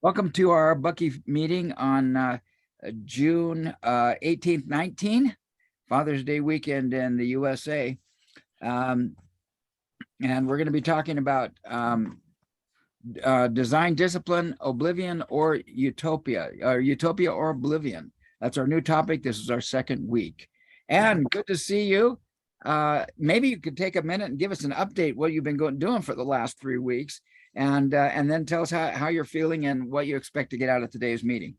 Welcome to our Bucky meeting on June 18th, 19, Father's Day weekend in the USA. And we're going to be talking about design discipline, Oblivion or Utopia, or Oblivion. That's our new topic. This is our second week. And good to see you. Maybe you could take a minute and give us an update what you've been doing for the last 3 weeks, and then tell us how you're feeling and what you expect to get out of today's meeting.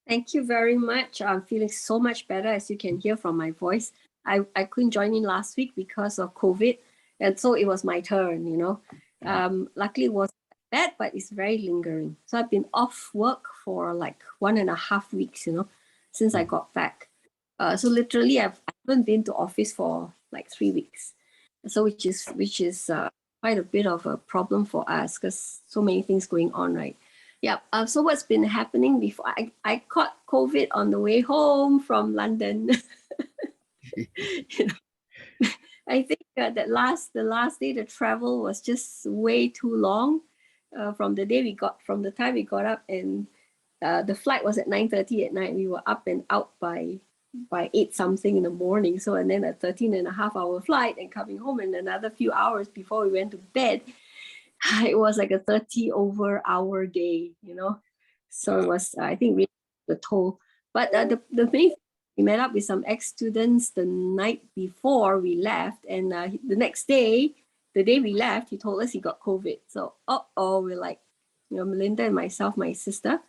Thank you very much. I'm feeling so much better, as you can hear from my voice. I couldn't join in last week because of COVID, and so it was my turn, you know. Luckily it wasn't bad, but it's very lingering. So I've been off work for like 1.5 weeks, you know, since I got back. So literally I haven't been to office for like 3 weeks. So which is quite a bit of a problem for us because so many things going on, right? Yeah. So what's been happening before? I caught COVID on the way home from London. You know, I think that the last day the travel was just way too long. From the time we got up, and the flight was at 9:30 at night. We were up and out by 8 something in the morning. So, and then a 13.5-hour flight and coming home in another few hours before we went to bed. It was like a 30-over-hour day, you know. So it was, I think, really the toll. But the main, we met up with some ex-students the night before we left, and the next day, the day we left, he told us he got COVID. So, we're like, you know, Melinda and myself, my sister.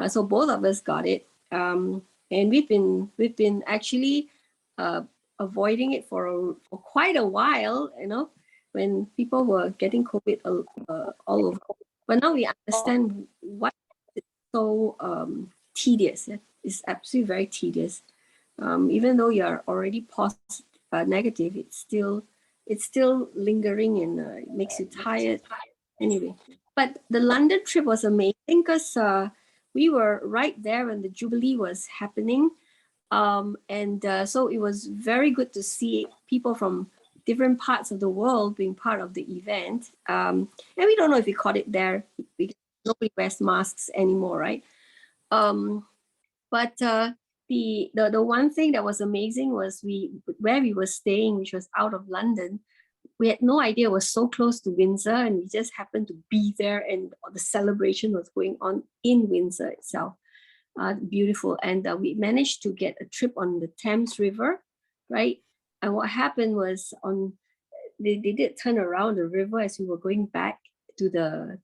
So both of us got it. And we've been actually avoiding it for quite a while, you know, when people were getting COVID all over. But now we understand why it's so tedious. It's absolutely very tedious. Even though you're already negative, it's still lingering and it makes you tired. Anyway, but the London trip was amazing because we were right there when the Jubilee was happening. So it was very good to see people from different parts of the world being part of the event. And we don't know if we caught it there because nobody wears masks anymore, right? But the one thing that was amazing was where we were staying, which was out of London. We had no idea it was so close to Windsor, and we just happened to be there, and the celebration was going on in Windsor itself. Beautiful. And we managed to get a trip on the Thames River, right? And what happened was they did turn around the river as we were going back to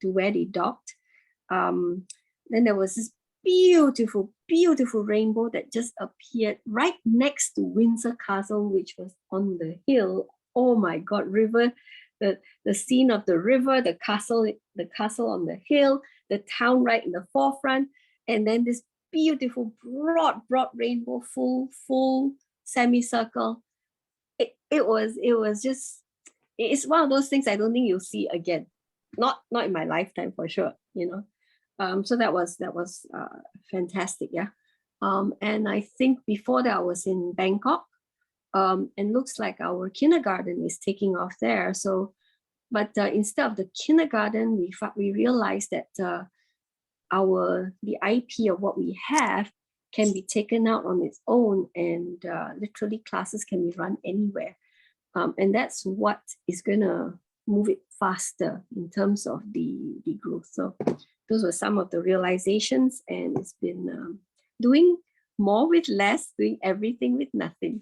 where they docked. Then there was this beautiful, beautiful rainbow that just appeared right next to Windsor Castle, which was on the hill. Oh my God, river, the scene of the river, the castle on the hill, the town right in the forefront, and then this beautiful broad rainbow, full semicircle. It was just, it's one of those things I don't think you'll see again, not in my lifetime for sure, you know. So that was fantastic, yeah. And I think before that I was in Bangkok. And looks like our kindergarten is taking off there. So, but instead of the kindergarten, we realized that the IP of what we have can be taken out on its own, and literally classes can be run anywhere. And that's what is gonna move it faster in terms of the growth. So those were some of the realizations, and it's been doing more with less, doing everything with nothing.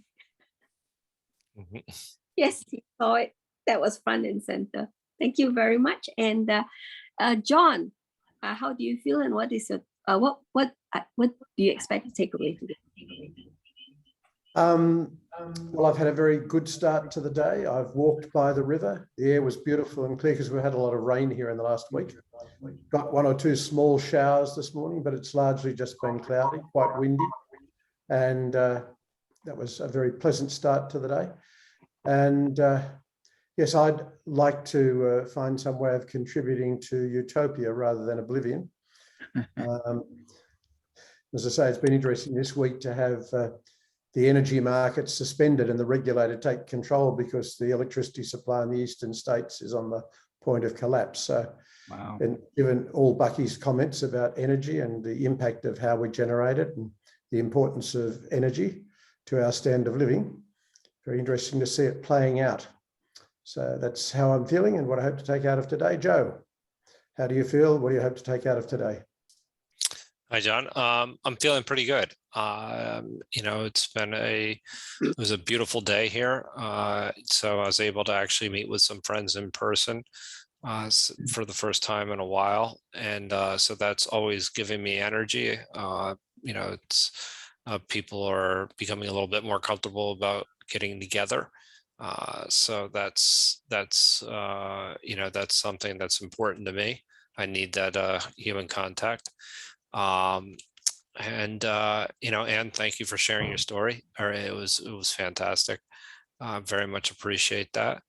Yes, you saw it. That was front and center. Thank you very much. And John, how do you feel, and what is your what do you expect to take away today? Well, I've had a very good start to the day. I've walked by the river. The air was beautiful and clear because we had a lot of rain here in the last week. Got 1 or 2 small showers this morning, but it's largely just been cloudy, quite windy. And that was a very pleasant start to the day. And yes, I'd like to find some way of contributing to Utopia rather than Oblivion. As I say, it's been interesting this week to have the energy market suspended and the regulator take control because the electricity supply in the eastern states is on the point of collapse. So, Wow. and given all Bucky's comments about energy and the impact of how we generate it and the importance of energy to our standard of living, very interesting to see it playing out. So that's how I'm feeling and what I hope to take out of today. Joe, how do you feel? What do you hope to take out of today? Hi, John. I'm feeling pretty good. You know, it was a beautiful day here. So I was able to actually meet with some friends in person for the first time in a while. And so that's always giving me energy. You know, it's people are becoming a little bit more comfortable about getting together. So that's you know, that's something that's important to me. I need that human contact. And you know, Anne, thank you for sharing your story. It was fantastic. Very much appreciate that.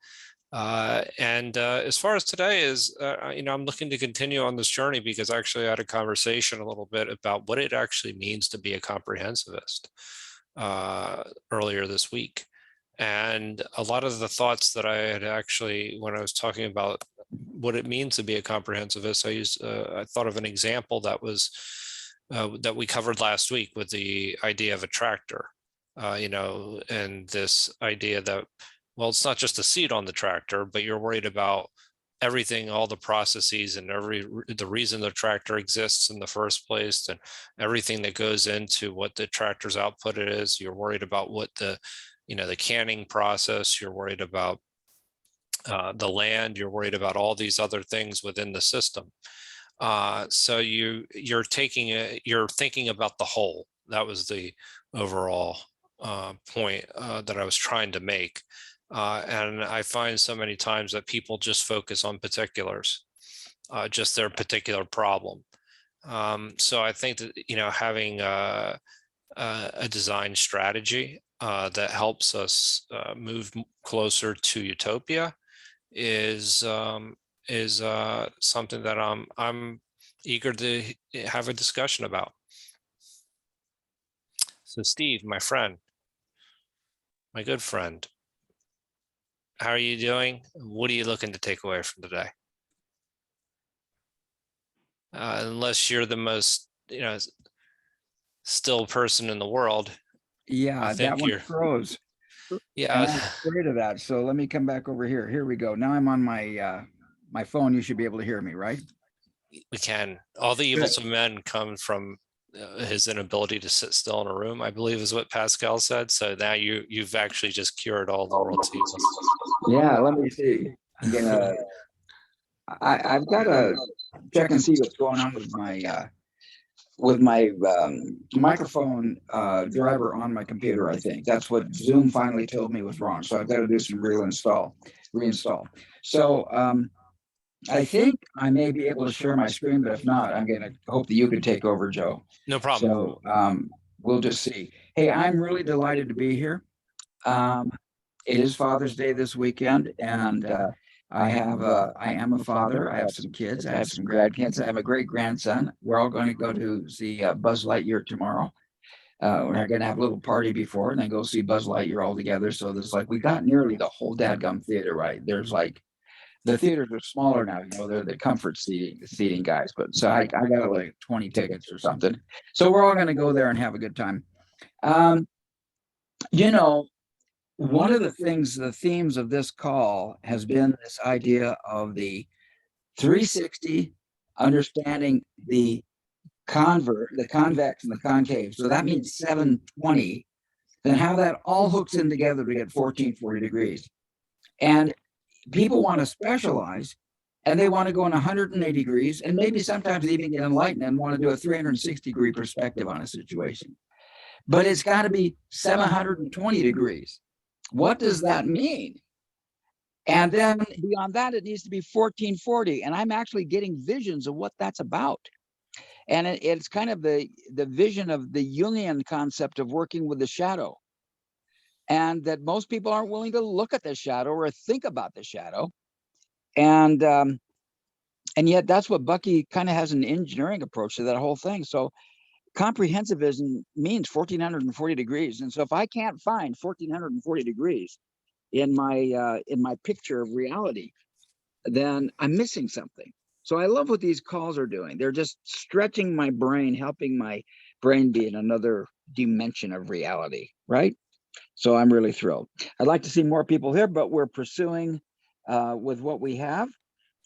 And as far as today is, you know, I'm looking to continue on this journey because actually I had a conversation a little bit about what it actually means to be a comprehensivist earlier this week. And a lot of the thoughts that I had actually, when I was talking about what it means to be a comprehensivist, I thought of an example that was that we covered last week with the idea of a tractor, you know, and this idea that, well, it's not just a seat on the tractor, but you're worried about everything, all the processes and the reason the tractor exists in the first place and everything that goes into what the tractor's output is. You're worried about what the, you know, the canning process, you're worried about the land, you're worried about all these other things within the system. So you're thinking about the whole. That was the overall point that I was trying to make. And I find so many times that people just focus on particulars, just their particular problem. So I think that, you know, having a design strategy that helps us move closer to utopia is something that I'm eager to have a discussion about. So Steve, my friend, my good friend, how are you doing? What are you looking to take away from today? Unless you're the most, you know, still person in the world. Yeah, that one you're, froze. yeah. And I'm afraid of that. So let me come back over here. Here we go. Now I'm on my my phone. You should be able to hear me, right? We can. All the evils of men come from his inability to sit still in a room, I believe is what Pascal said. So now you've actually just cured all the world's evils. Yeah, let me see. I'm gonna I've got to check and see what's going on with my microphone driver on my computer. I think that's what Zoom finally told me was wrong. So I've got to do some reinstall. So I think I may be able to share my screen, but if not, I'm going to hope that you can take over, Joe. No problem. So we'll just see. Hey, I'm really delighted to be here. It is Father's Day this weekend, and I am a father. I have some kids. I have some grandkids. I have a great grandson. We're all going to go to see Buzz Lightyear tomorrow. We're going to have a little party before and then go see Buzz Lightyear all together. So there's like, we got nearly the whole dadgum theater, right? There's like, the theaters are smaller now, you know, they're the comfort seating guys. But so I got like 20 tickets or something. So we're all going to go there and have a good time. You know, one of the things, the themes of this call has been this idea of the 360, understanding the convex and the concave. So that means 720. Then how that all hooks in together to get 1440 degrees. And people want to specialize, and they want to go in 180 degrees, and maybe sometimes they even get enlightened and want to do a 360-degree perspective on a situation. But it's got to be 720 degrees. What does that mean? And then beyond that, it needs to be 1440. And I'm actually getting visions of what that's about. And it's kind of the vision of the Jungian concept of working with the shadow. And that most people aren't willing to look at the shadow or think about the shadow. And yet that's what Bucky kind of has an engineering approach to that whole thing. So comprehensivism means 1440 degrees. And so if I can't find 1440 degrees in my picture of reality, then I'm missing something. So I love what these calls are doing. They're just stretching my brain, helping my brain be in another dimension of reality, right? So I'm really thrilled. I'd like to see more people here, but we're pursuing with what we have,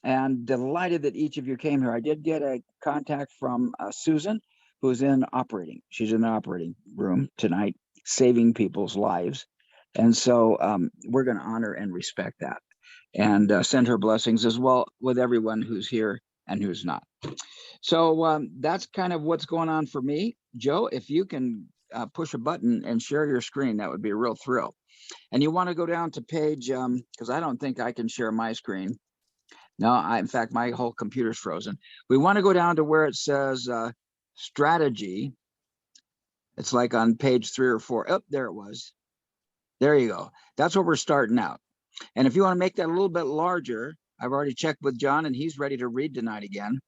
and delighted that each of you came here. I did get a contact from Susan, who's in operating. She's in the operating room tonight, saving people's lives. And so we're going to honor and respect that, and send her blessings as well with everyone who's here and who's not. So that's kind of what's going on for me. Joe, if you can push a button and share your screen, that would be a real thrill. And you want to go down to page, because I don't think I can share my screen. No, in fact, my whole computer's frozen. We want to go down to where it says strategy. It's like on page 3 or 4. Oh, there it was. There you go. That's where we're starting out. And if you want to make that a little bit larger, I've already checked with John and he's ready to read tonight again.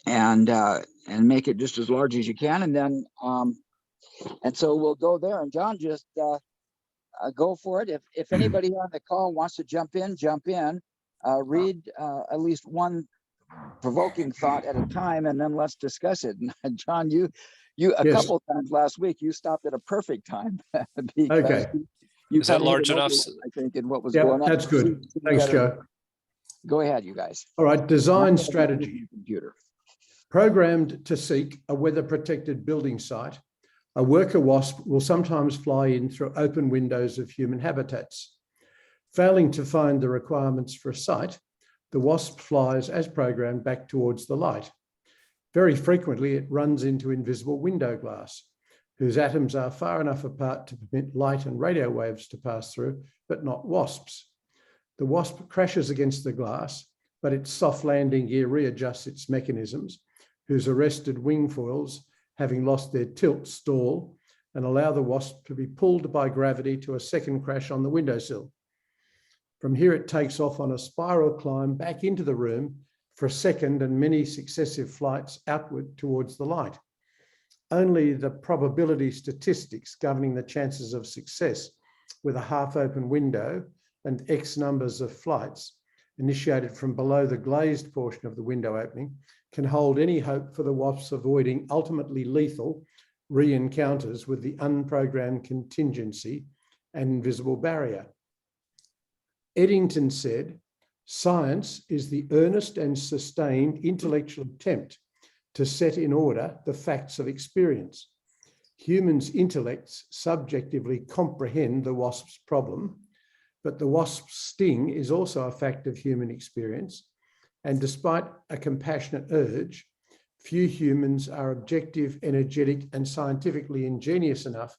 And make it just as large as you can. And then, and so we'll go there. And John, just go for it. If anybody on the call wants to jump in, read at least one provoking thought at a time, and then let's discuss it. And John, you a Yes. couple of times last week, you stopped at a perfect time. Because Okay. you Is that kinda hit large an enough? overlap, I think, in what was Yeah, going on. that's good. So you Thanks, gotta- Joe. Go ahead, you guys. All right, design I'm gonna strategy. use your computer. Programmed to seek a weather-protected building site, a worker wasp will sometimes fly in through open windows of human habitats. Failing to find the requirements for a site, the wasp flies as programmed back towards the light. Very frequently, it runs into invisible window glass, whose atoms are far enough apart to permit light and radio waves to pass through, but not wasps. The wasp crashes against the glass, but its soft landing gear readjusts its mechanisms, whose arrested wing foils, having lost their tilt, stall and allow the wasp to be pulled by gravity to a second crash on the windowsill. From here, it takes off on a spiral climb back into the room for a second and many successive flights outward towards the light. Only the probability statistics governing the chances of success with a half-open window and X numbers of flights initiated from below the glazed portion of the window opening can hold any hope for the wasps avoiding ultimately lethal re-encounters with the unprogrammed contingency and invisible barrier. Eddington said, "Science is the earnest and sustained intellectual attempt to set in order the facts of experience. Humans' intellects subjectively comprehend the wasp's problem, but the wasp's sting is also a fact of human experience. And despite a compassionate urge, few humans are objective, energetic, and scientifically ingenious enough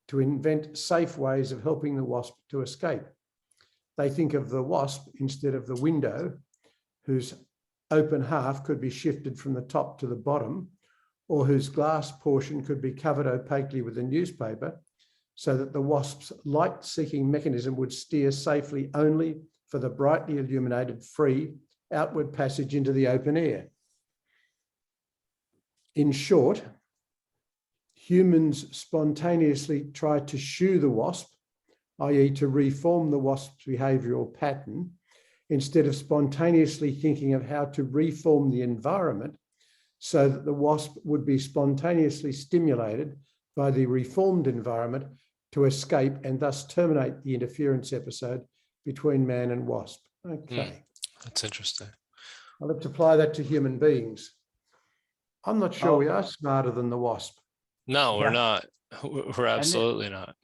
to invent safe ways of helping the wasp to escape. They think of the wasp instead of the window, whose open half could be shifted from the top to the bottom, or whose glass portion could be covered opaquely with a newspaper, so that the wasp's light-seeking mechanism would steer safely only for the brightly illuminated, free, outward passage into the open air. In short, humans spontaneously try to shoo the wasp, i.e. to reform the wasp's behavioural pattern, instead of spontaneously thinking of how to reform the environment so that the wasp would be spontaneously stimulated by the reformed environment to escape and thus terminate the interference episode between man and wasp." Okay. That's interesting. Well, let's apply that to human beings. I'm not sure we are smarter than the wasp. No, we're Yeah. not. We're absolutely not.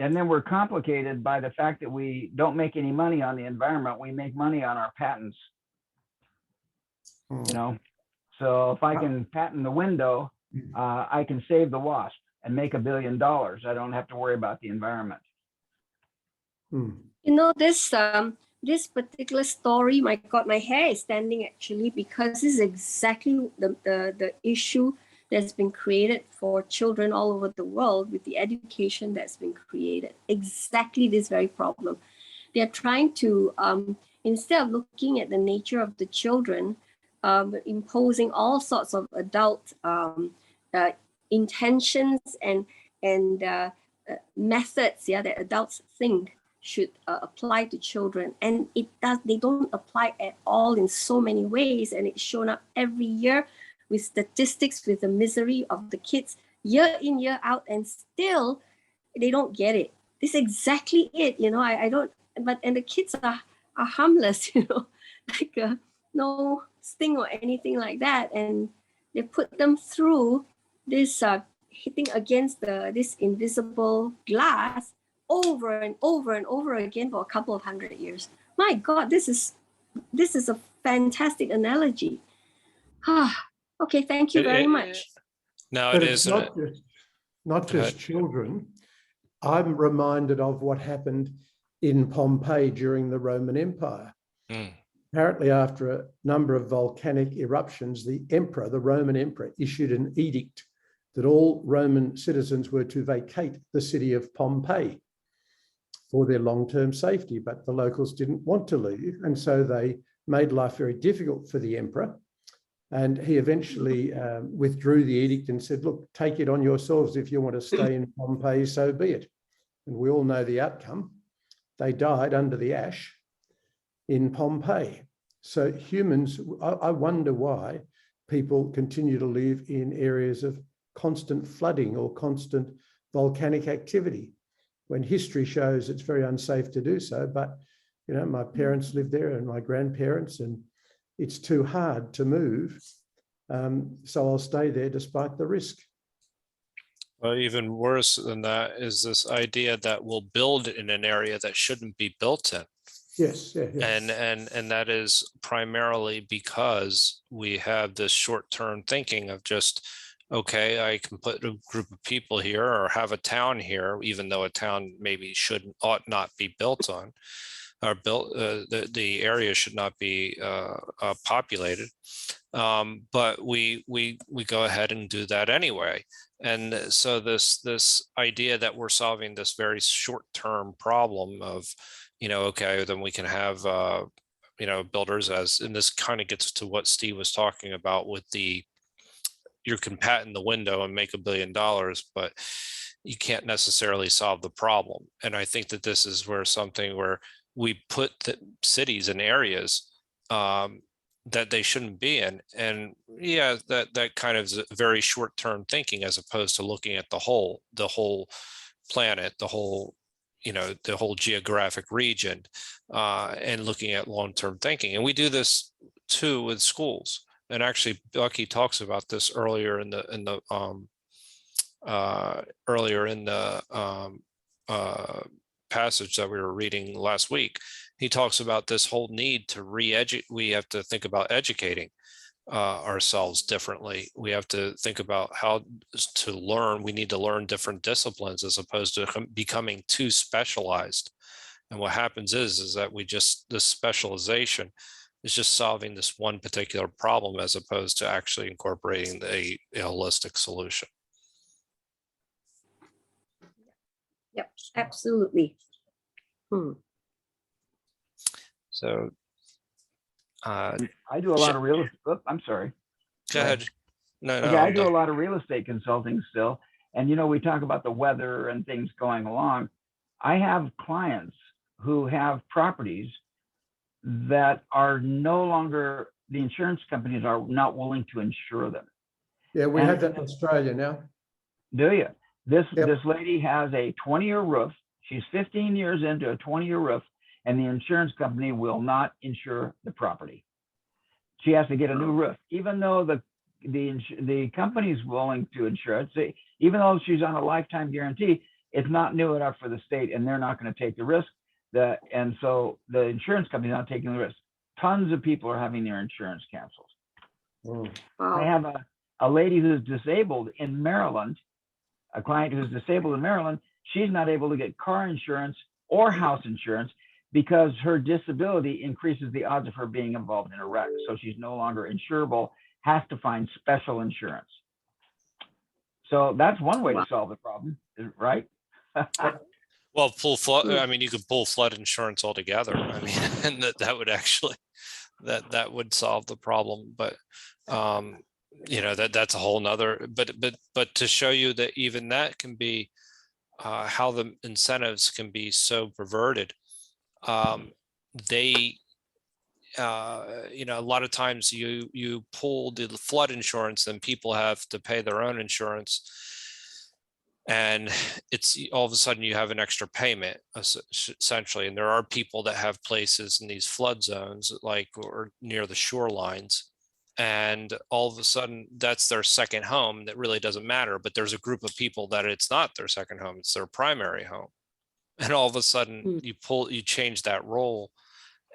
And then we're complicated by the fact that we don't make any money on the environment. We make money on our patents, you know? So if I can patent the window, I can save the wasp and make $1 billion. I don't have to worry about the environment. You know, this particular story, my God, my hair is standing actually, because this is exactly the issue that's been created for children all over the world with the education that's been created. Exactly this very problem. They're trying to, instead of looking at the nature of the children, imposing all sorts of adult intentions and methods, that adults think should apply to children, and they don't apply at all in so many ways, and it's shown up every year with statistics, with the misery of the kids year in, year out, and still they don't get it. This is exactly it, I don't, and the kids are harmless, like no sting or anything like that, and they put them through this hitting against this invisible glass over and over and over again for a couple of 100 years. My God, this is a fantastic analogy. Okay, thank you very much. No, But it it's isn't. not just children. I'm reminded of what happened in Pompeii during the Roman Empire. Apparently, after a number of volcanic eruptions, the Roman emperor, issued an edict that all Roman citizens were to vacate the city of Pompeii for their long-term safety, but the locals didn't want to leave, and so they made life very difficult for the emperor. And he eventually withdrew the edict and said, look, take it on yourselves. If you want to stay in Pompeii, so be it. And we all know the outcome. They died under the ash in Pompeii. So humans, I wonder why people continue to live in areas of constant flooding or constant volcanic activity, when history shows it's very unsafe to do so. But, my parents lived there and my grandparents, and it's too hard to move. So I'll stay there despite the risk. Well, even worse than that is this idea that we'll build in an area that shouldn't be built in. Yes, yeah. And that is primarily because we have this short-term thinking of just, okay, I can put a group of people here or have a town here, even though a town maybe ought not be built on, or built. The area should not be populated, but we go ahead and do that anyway. And so this idea that we're solving this very short-term problem of, okay, then we can have, builders and this kind of gets to what Steve was talking about with you can patent the window and make $1 billion, but you can't necessarily solve the problem. And I think that this is where we put the cities in areas that they shouldn't be in. And yeah, that kind of is very short-term thinking, as opposed to looking at the whole planet, the whole geographic region, and looking at long-term thinking. And we do this too with schools. And actually, Bucky talks about this earlier in the passage that we were reading last week. He talks about this whole need to we have to think about educating ourselves differently. We have to think about how to learn. We need to learn different disciplines as opposed to becoming too specialized. And what happens is that this specialization is just solving this one particular problem as opposed to actually incorporating a holistic solution. Yep, absolutely. So I do a lot of real estate. I'm sorry. Go ahead. No, okay, I do a lot of real estate consulting still. And, we talk about the weather and things going along. I have clients who have properties that are no longer, the insurance companies are not willing to insure them. Yeah, we have that in Australia now. Do you? This lady has a 20-year roof. She's 15 years into a 20-year roof, and the insurance company will not insure the property. She has to get a new roof, even though the company's willing to insure it. So even though she's on a lifetime guarantee, it's not new enough for the state, and they're not going to take the risk. And so the insurance company's not taking the risk. Tons of people are having their insurance canceled. Oh. Wow. I have a lady who's disabled in Maryland, a client who's disabled in Maryland. She's not able to get car insurance or house insurance because her disability increases the odds of her being involved in a wreck. So she's no longer insurable, has to find special insurance. So that's one way to solve the problem, right? Well, pull flood. I mean, you could pull flood insurance altogether. I mean, and that would actually that would solve the problem. But that's a whole nother. But to show you that even that can be how the incentives can be so perverted. They, a lot of times you pull the flood insurance, and people have to pay their own insurance, and it's all of a sudden you have an extra payment essentially. And there are people that have places in these flood zones, like, or near the shorelines, and all of a sudden that's their second home. That really doesn't matter, but there's a group of people that it's not their second home, it's their primary home. And all of a sudden you change that role,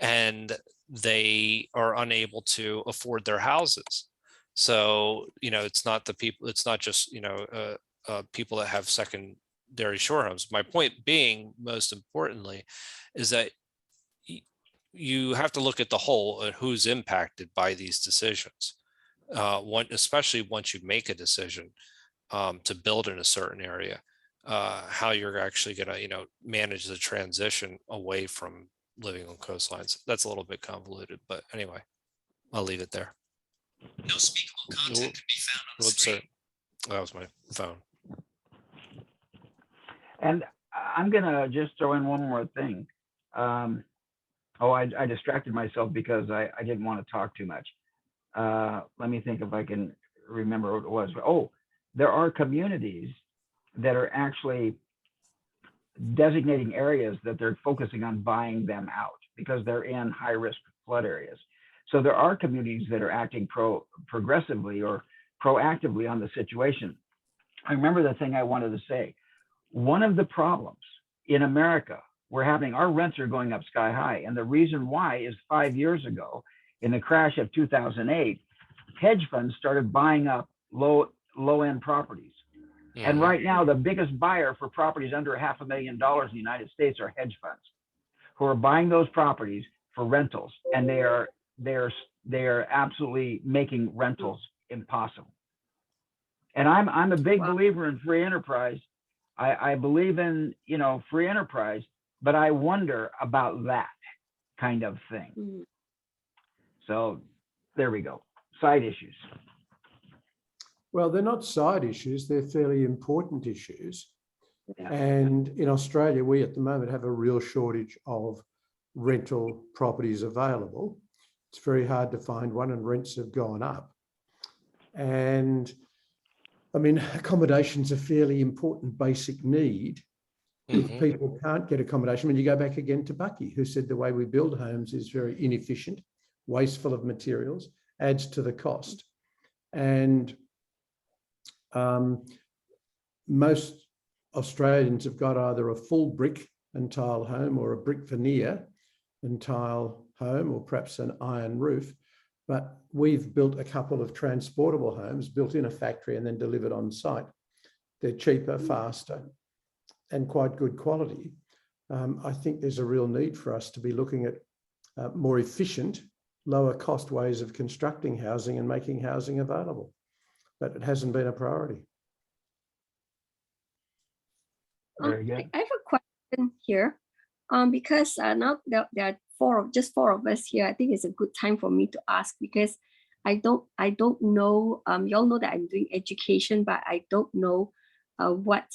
and they are unable to afford their houses. So, it's not just, people that have secondary shore homes. My point being, most importantly, is that you have to look at the whole and who's impacted by these decisions. Especially once you make a decision to build in a certain area, how you're actually going to, manage the transition away from living on coastlines. That's a little bit convoluted, but anyway, I'll leave it there. No speakable content can be found on the screen. That was my phone. And I'm gonna just throw in one more thing. I distracted myself because I didn't want to talk too much. Let me think if I can remember what it was. Oh, there are communities that are actually designating areas that they're focusing on buying them out because they're in high risk flood areas. So there are communities that are acting progressively or proactively on the situation. I remember the thing I wanted to say. One of the problems in America, our rents are going up sky high. And the reason why is 5 years ago, in the crash of 2008, hedge funds started buying up low-end properties. And right now, the biggest buyer for properties under $500,000 in the United States are hedge funds, who are buying those properties for rentals, and they are absolutely making rentals impossible. And I'm a big believer in free enterprise. I believe in free enterprise, but I wonder about that kind of thing. So there we go. Side issues. Well, they're not side issues, they're fairly important issues. Yeah. And in Australia, we at the moment have a real shortage of rental properties available. It's very hard to find one, and rents have gone up. And I mean, accommodation's a fairly important basic need. If people can't get accommodation, when you go back again to Bucky, who said the way we build homes is very inefficient, wasteful of materials, adds to the cost. And most Australians have got either a full brick and tile home or a brick veneer and tile home, or perhaps an iron roof. But we've built a couple of transportable homes built in a factory and then delivered on site. They're cheaper, faster, and quite good quality. I think there's a real need for us to be looking at more efficient, lower cost ways of constructing housing and making housing available. But it hasn't been a priority. Very good. I have a question here. Because now there are just four of us here, I think it's a good time for me to ask, because I don't know, you all know that I'm doing education, but I don't know what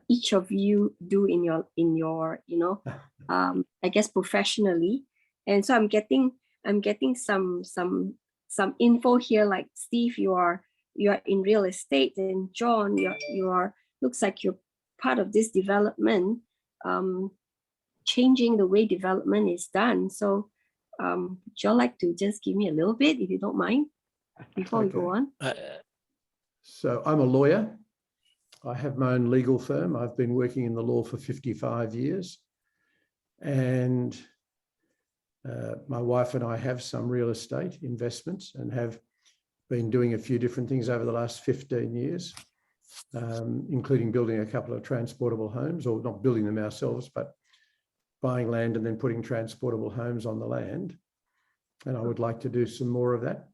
each of you do in your I guess professionally. And so I'm getting some info here, like Steve, you are in real estate, and John, you are looks like you're part of this development, changing the way development is done. So would you all like to just give me a little bit, if you don't mind, before we go on? So I'm a lawyer. I have my own legal firm. I've been working in the law for 55 years. And my wife and I have some real estate investments and have been doing a few different things over the last 15 years, including building a couple of transportable homes, or not building them ourselves, but buying land and then putting transportable homes on the land. And I would like to do some more of that.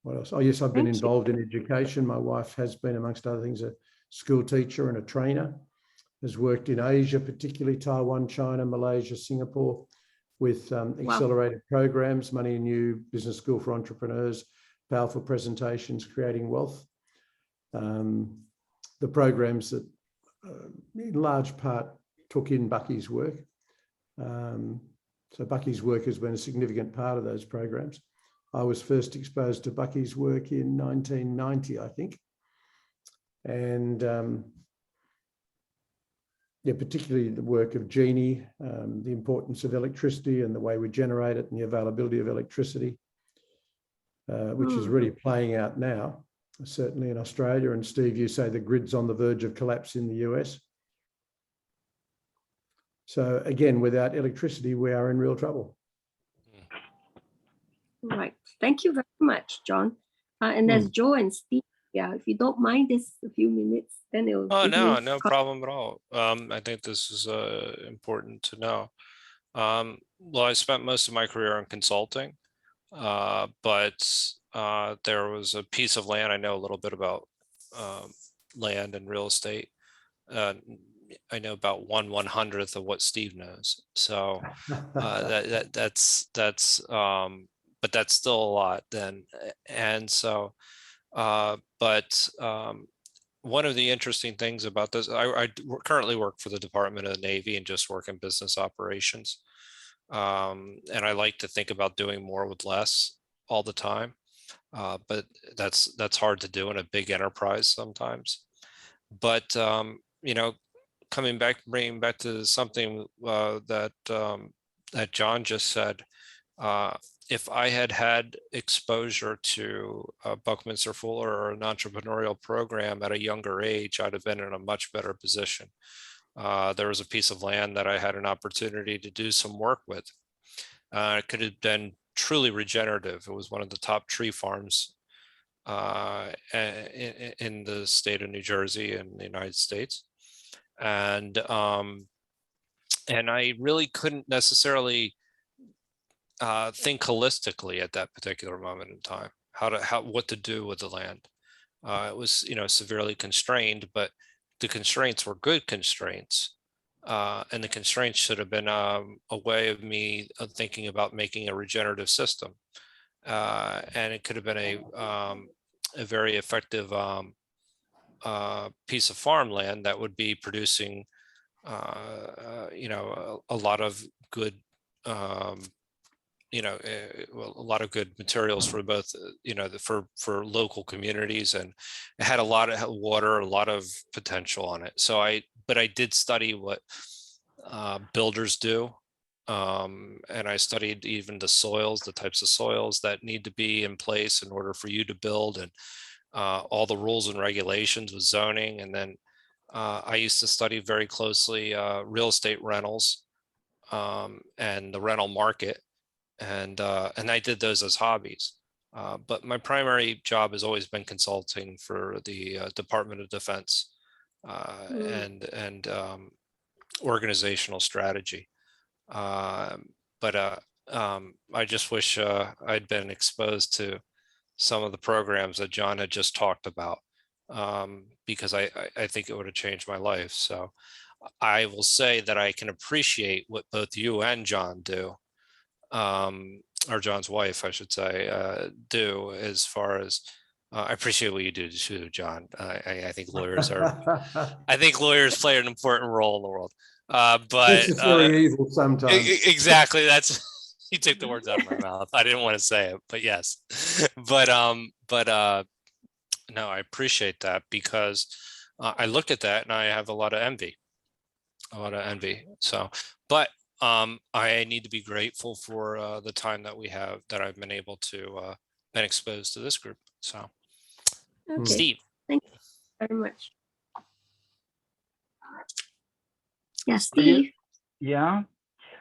What else? Oh, yes, I've been involved in education. My wife has been, amongst other things, a school teacher and a trainer, has worked in Asia, particularly Taiwan, China, Malaysia, Singapore, with accelerated programs, Money and You, Business School for Entrepreneurs, powerful presentations, creating wealth. The programs that in large part took in Bucky's work. So Bucky's work has been a significant part of those programs. I was first exposed to Bucky's work in 1990, I think. And yeah, particularly the work of Jeannie, the importance of electricity and the way we generate it and the availability of electricity, which is really playing out now, certainly in Australia. And Steve, you say the grid's on the verge of collapse in the US. So again, without electricity, we are in real trouble. Right. Thank you very much, John. And there's Joe and Steve. Yeah, if you don't mind this a few minutes, then it will. Oh, no problem at all. I think this is important to know. Well, I spent most of my career in consulting, but there was a piece of land. I know a little bit about land and real estate. I know about 1/100th of what Steve knows. So that's but that's still a lot then. And so, but one of the interesting things about this, I currently work for the Department of the Navy and just work in business operations. And I like to think about doing more with less all the time. But that's hard to do in a big enterprise sometimes. But, you know, bringing back to something that John just said, if I had had exposure to Buckminster Fuller or an entrepreneurial program at a younger age, I'd have been in a much better position. There was a piece of land that I had an opportunity to do some work with. It could have been truly regenerative. It was one of the top tree farms in the state of New Jersey in the United States. And I really couldn't necessarily think holistically at that particular moment in time, what to do with the land. It was, severely constrained, but the constraints were good constraints. And the constraints should have been a way of me thinking about making a regenerative system. And it could have been a very effective piece of farmland that would be producing, a lot of good, a lot of good materials for both, for local communities, and it had a lot of water, a lot of potential on it. So but I did study what builders do. And I studied even the soils, the types of soils that need to be in place in order for you to build, and all the rules and regulations with zoning. And then I used to study very closely real estate rentals and the rental market. And I did those as hobbies. But my primary job has always been consulting for the Department of Defense and organizational strategy. But I just wish I'd been exposed to some of the programs that John had just talked about, because I think it would have changed my life. So I will say that I can appreciate what both you and John do, or John's wife, I should say, do, as far as I appreciate what you do too, John. I think lawyers play an important role in the world. But it's very evil sometimes. Exactly. You took the words out of my mouth. I didn't want to say it, but yes. But no, I appreciate that, because I look at that and I have a lot of envy. So, but I need to be grateful for the time that I've been able to been exposed to this group. So, Okay. Steve. Thank you very much. Yeah, Steve. Yeah.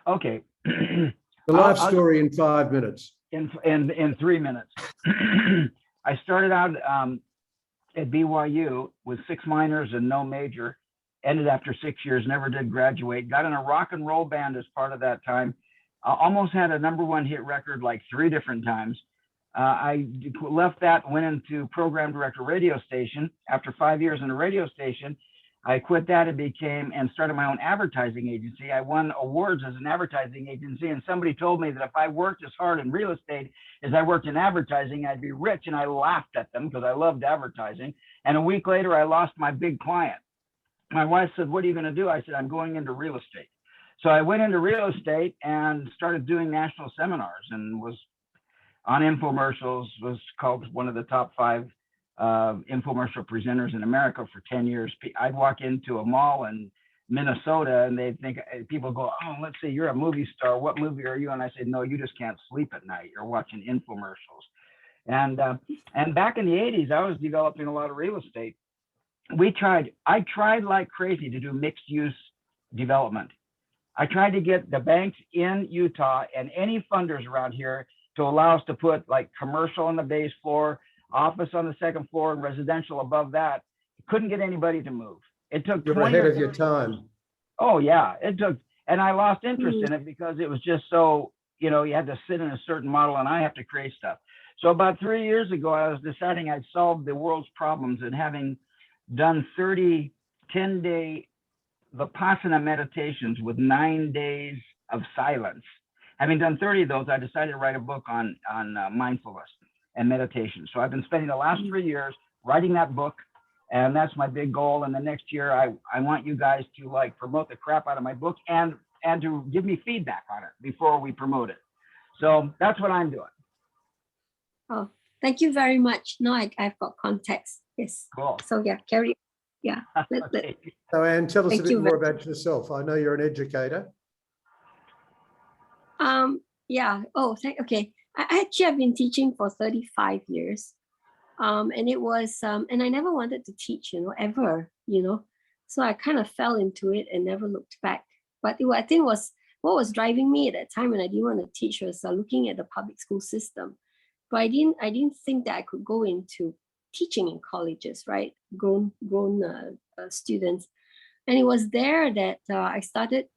Okay. The life story in 5 minutes. In 3 minutes. I started out at BYU with 6 minors and no major. Ended after 6 years, never did graduate. Got in a rock and roll band as part of that time. Almost had a #1 hit record like 3 different times. I left that, went into program director radio station. After 5 years in a radio station, I quit that and started my own advertising agency. I won awards as an advertising agency, and somebody told me that if I worked as hard in real estate as I worked in advertising, I'd be rich. And I laughed at them because I loved advertising. And a week later, I lost my big client. My wife said, "What are you going to do?" I said, "I'm going into real estate." So I went into real estate and started doing national seminars and was on infomercials, was called one of the top 5 infomercial presenters in America for 10 years. I'd walk into a mall in Minnesota and they'd think, people go, "Oh, let's see, you're a movie star. What movie are you?" And I said, "No, you just can't sleep at night. You're watching infomercials." And back in the 80s, I was developing a lot of real estate. I tried like crazy to do mixed use development. I tried to get the banks in Utah and any funders around here to allow us to put like commercial on the base floor, office on the second floor, and residential above that. Couldn't get anybody to move. It took You're 20 ahead or of your 30 time. Oh yeah, it took, and I lost interest in it because it was just so, you had to sit in a certain model and I have to create stuff. So about 3 years ago, I was deciding I'd solve the world's problems, and having done 30 10-day Vipassana meditations with 9 days of silence. Having done 30 of those, I decided to write a book on mindfulness and meditation. So I've been spending the last 3 years writing that book, and that's my big goal. And the next year, I want you guys to like promote the crap out of my book and to give me feedback on it before we promote it. So that's what I'm doing. Oh, thank you very much. No, I've got context. Yes. Cool. So yeah, carry on. Yeah. Okay. So Anne, tell us a Thank bit you more about yourself. I know you're an educator. Yeah. Oh, okay. I actually have been teaching for 35 years. And it was, and I never wanted to teach, ever, So I kind of fell into it and never looked back. But I think what was driving me at that time when I didn't want to teach was looking at the public school system. But I didn't think that I could go into teaching in colleges, right? Grown students. And it was there that I started,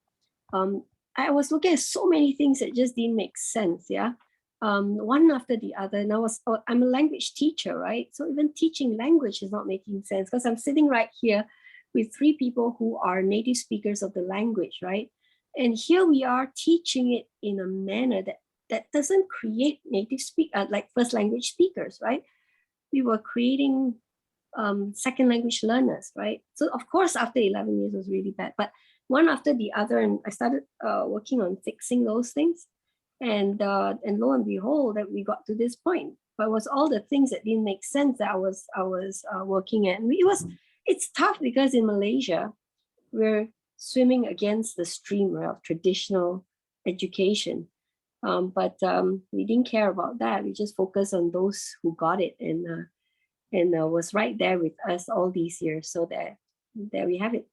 I was looking at so many things that just didn't make sense, yeah? One after the other. And I'm a language teacher, right? So even teaching language is not making sense because I'm sitting right here with 3 people who are native speakers of the language, right? And here we are teaching it in a manner that doesn't create native like first language speakers, right? We were creating second language learners, right? So of course, after 11 years, it was really bad, but one after the other, and I started working on fixing those things. And lo and behold, that we got to this point. But it was all the things that didn't make sense that I was working at. And it's tough because in Malaysia, we're swimming against the stream, right, of traditional education. But we didn't care about that. We just focused on those who got it and was right there with us all these years. So there we have it.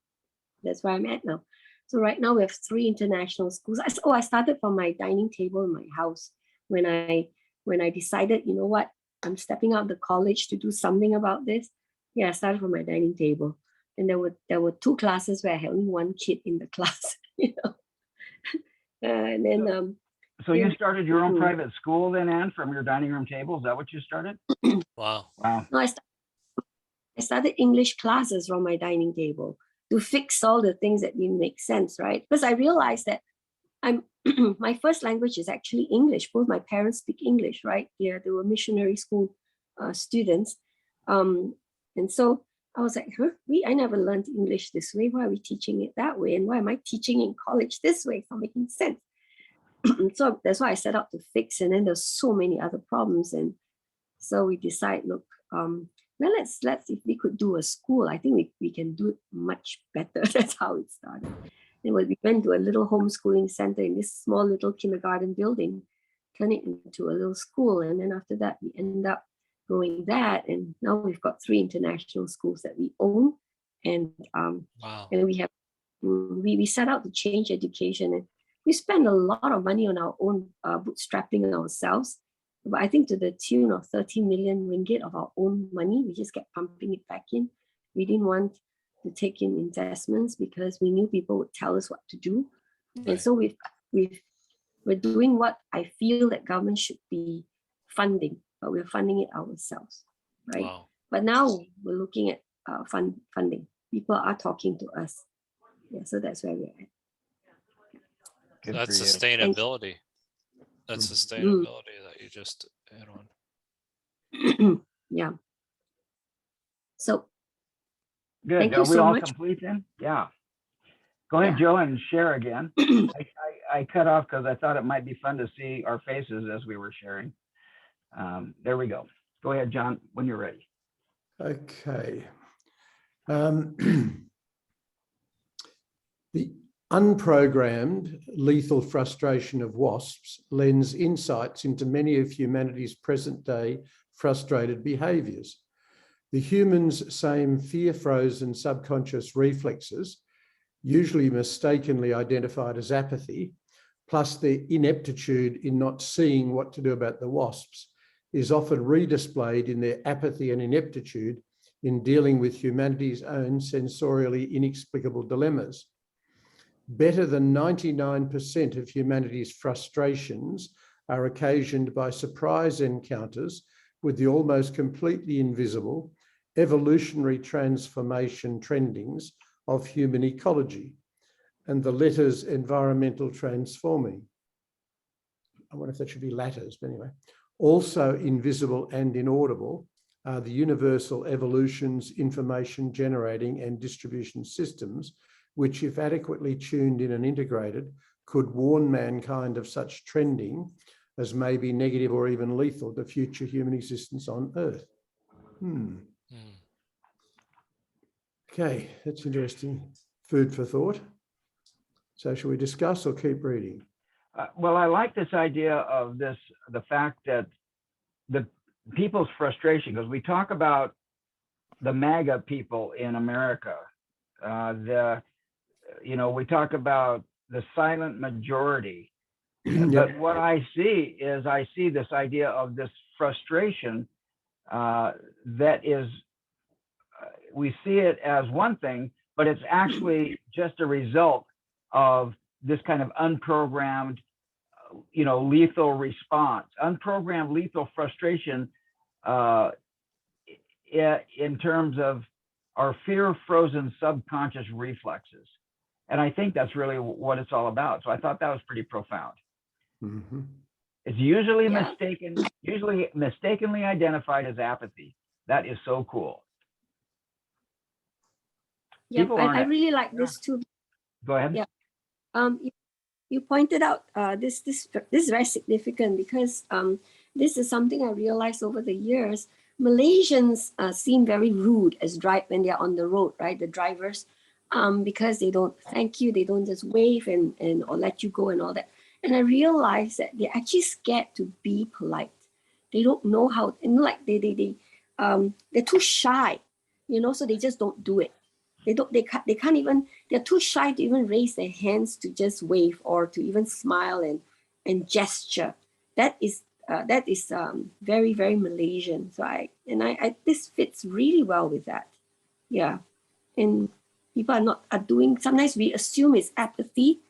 That's where I'm at now. So right now we have 3 international schools. I started from my dining table in my house when I decided, you know what, I'm stepping out of the college to do something about this. Yeah, I started from my dining table, and there were 2 classes where I had only 1 kid in the class. And then so you started your own private school then, Anne, from your dining room table? Is that what you started? Wow. Wow. No, I started English classes from my dining table to fix all the things that didn't make sense, right? Because I realized that my first language is actually English. Both my parents speak English, right? Yeah, they were missionary school students. And so I was like, I never learned English this way. Why are we teaching it that way? And why am I teaching in college this way? It's not making sense. So that's why I set out to fix. And then there's so many other problems. And so we decide, look, well, let's if we could do a school, I think we can do it much better. That's how it started. And we went to a little homeschooling center in this small little kindergarten building, turn it into a little school. And then after that, we ended up growing that. And now we've got 3 international schools that we own. And Wow. and we have we set out to change education. And we spend a lot of money on our own bootstrapping ourselves. But I think to the tune of 30 million ringgit of our own money. We just kept pumping it back in. We didn't want to take in investments because we knew people would tell us what to do. Right. And so we're doing what I feel that government should be funding, but we're funding it ourselves, right? Wow. But now we're looking at funding. people are talking to us. Yeah, so that's where we're at. Good That's for you. sustainability. That's sustainability that you just hit on. Yeah. So Good. thank Are you we so all much. complete then? Yeah. Go ahead, Yeah. Joe, and share again. I cut off because I thought it might be fun to see our faces as we were sharing. There we go. Go ahead, John, when you're ready. Okay. The unprogrammed lethal frustration of wasps lends insights into many of humanity's present-day frustrated behaviours. The human's same fear-frozen subconscious reflexes, usually mistakenly identified as apathy, plus their ineptitude in not seeing what to do about the wasps, is often redisplayed in their apathy and ineptitude in dealing with humanity's own sensorially inexplicable dilemmas. Better than 99% of humanity's frustrations are occasioned by surprise encounters with the almost completely invisible evolutionary transformation trendings of human ecology and the letters environmental transforming. I wonder if that should be letters, but anyway. Also invisible and inaudible are the universal evolution's information generating and distribution systems, which, if adequately tuned in and integrated, could warn mankind of such trending as may be negative or even lethal to future human existence on Earth. Okay, that's interesting. Food for thought. So shall we discuss or keep reading? Well, I like this idea of the fact that the people's frustration, because we talk about the MAGA people in America, we talk about the silent majority. But what I see is this idea of this frustration that is, we see it as one thing, but it's actually just a result of this kind of unprogrammed, lethal response, unprogrammed lethal frustration in terms of our fear-frozen subconscious reflexes. And I think that's really what it's all about. So I thought that was pretty profound. Mm-hmm. It's usually mistakenly identified as apathy. That is so cool. Yeah, I really like this too. Go ahead. Yeah. You pointed out this is very significant because this is something I realized over the years. Malaysians seem very rude when they're on the road, right? The drivers, because they don't thank you, they don't just wave and or let you go and all that. And I realized that they're actually scared to be polite. They don't know how, they're too shy, so they just don't do it. They can't even, they're too shy to even raise their hands to just wave or to even smile and gesture. That is very, very Malaysian. So this fits really well with that. Yeah. And people are doing, sometimes we assume it's apathy,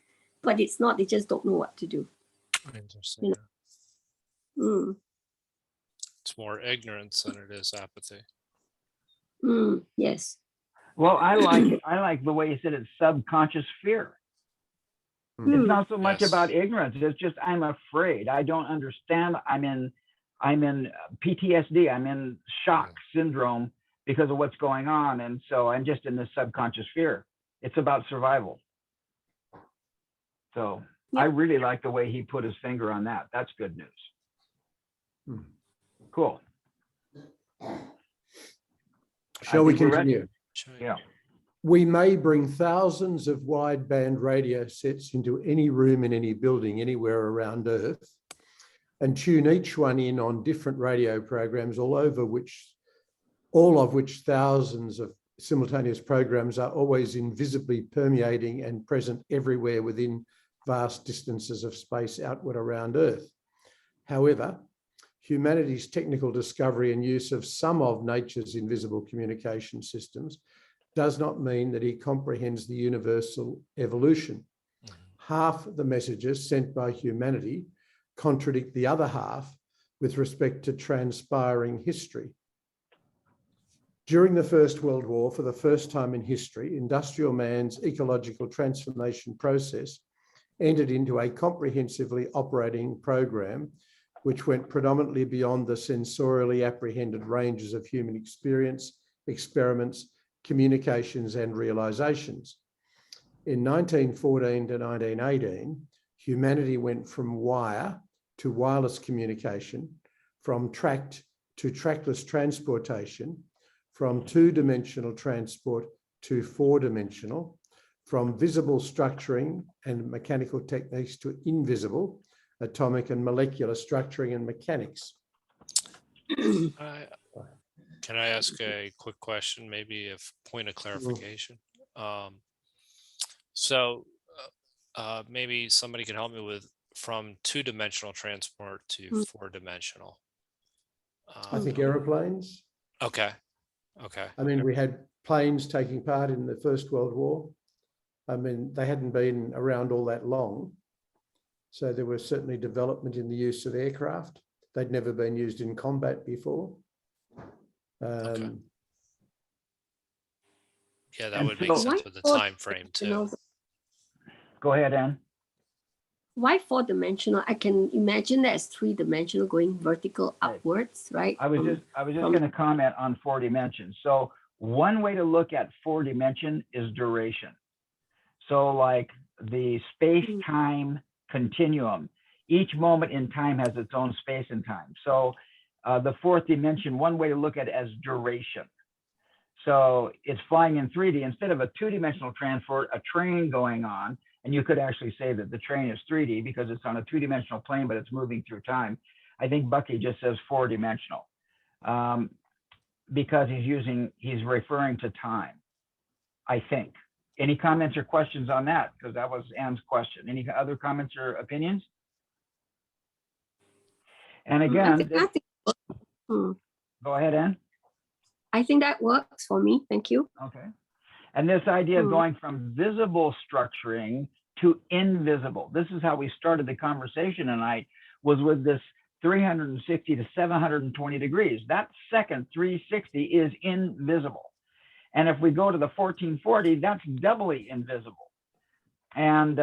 but it's not, they just don't know what to do. Interesting. It's more ignorance than it is apathy. Yes. Well, I like the way you said it's subconscious fear. It's not so much about ignorance. It's just, I'm afraid. I don't understand. I'm in PTSD. I'm in shock syndrome because of what's going on. And so I'm just in this subconscious fear. It's about survival. So I really like the way he put his finger on that. That's good news. Cool. Shall we continue? Yeah. We may bring thousands of wideband radio sets into any room in any building anywhere around Earth and tune each one in on different radio programs, all of which thousands of simultaneous programs are always invisibly permeating and present everywhere within vast distances of space outward around Earth. However, humanity's technical discovery and use of some of nature's invisible communication systems does not mean that he comprehends the universal evolution. Half the messages sent by humanity contradict the other half with respect to transpiring history. During the First World War, for the first time in history, industrial man's ecological transformation process entered into a comprehensively operating program which went predominantly beyond the sensorially apprehended ranges of human experience, experiments, communications, and realizations. In 1914 to 1918, humanity went from wire to wireless communication, from tracked to trackless transportation, from two-dimensional transport to four-dimensional, from visible structuring and mechanical techniques to invisible, atomic and molecular structuring and mechanics. Can I ask a quick question, maybe a point of clarification? Maybe somebody can help me with from two-dimensional transport to four-dimensional. I think aeroplanes. Okay. I mean, we had planes taking part in the First World War. I mean, they hadn't been around all that long. So there was certainly development in the use of aircraft. They'd never been used in combat before. Okay. Yeah, that And would make so- sense with the time frame too. Go ahead, Anne. Why four-dimensional? I can imagine that as three-dimensional going vertical Right. upwards, right? I was just going to comment on four dimensions. So one way to look at four dimension is duration. So like the space-time continuum, each moment in time has its own space and time. So the fourth dimension, one way to look at it as duration. So it's flying in 3D instead of a two-dimensional transport, a train going on. And you could actually say that the train is 3D because it's on a two-dimensional plane, but it's moving through time. I think Bucky just says four-dimensional because he's referring to time, I think. Any comments or questions on that? Because that was Anne's question. Any other comments or opinions? And again, go ahead, Anne. I think that works for me. Thank you. Okay. And this idea of going from visible structuring to invisible. This is how we started the conversation tonight, was with this 360 to 720 degrees. That second 360 is invisible. And if we go to the 1440, that's doubly invisible. And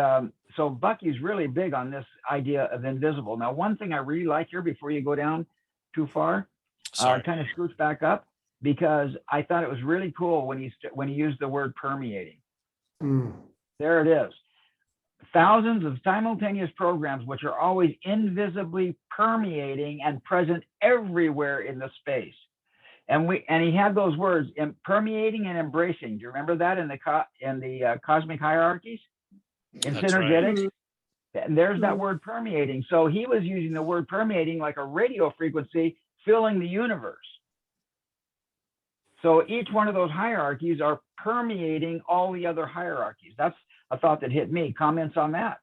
so Bucky's really big on this idea of invisible. Now, one thing I really like here before you go down too far, kind of scoots back up, because I thought it was really cool when he used the word permeating. There it is. Thousands of simultaneous programs which are always invisibly permeating and present everywhere in the space. And he had those words, permeating and embracing. Do you remember that in the cosmic hierarchies? In synergetics? Right. And there's that word permeating. So he was using the word permeating like a radio frequency filling the universe. So each one of those hierarchies are permeating all the other hierarchies. That's a thought that hit me. Comments on that?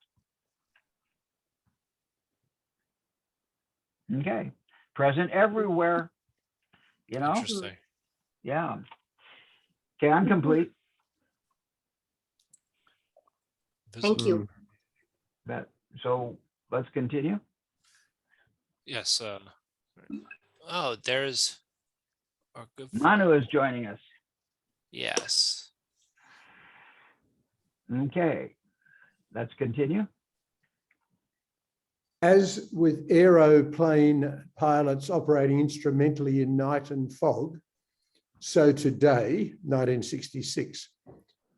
Okay. Present everywhere, you know? Interesting. Yeah. Okay, I'm complete. Thank you. So let's continue. Yes. Oh, there's our good Manu is joining us. Yes. Okay, let's continue. As with aeroplane pilots operating instrumentally in night and fog, so today, 1966,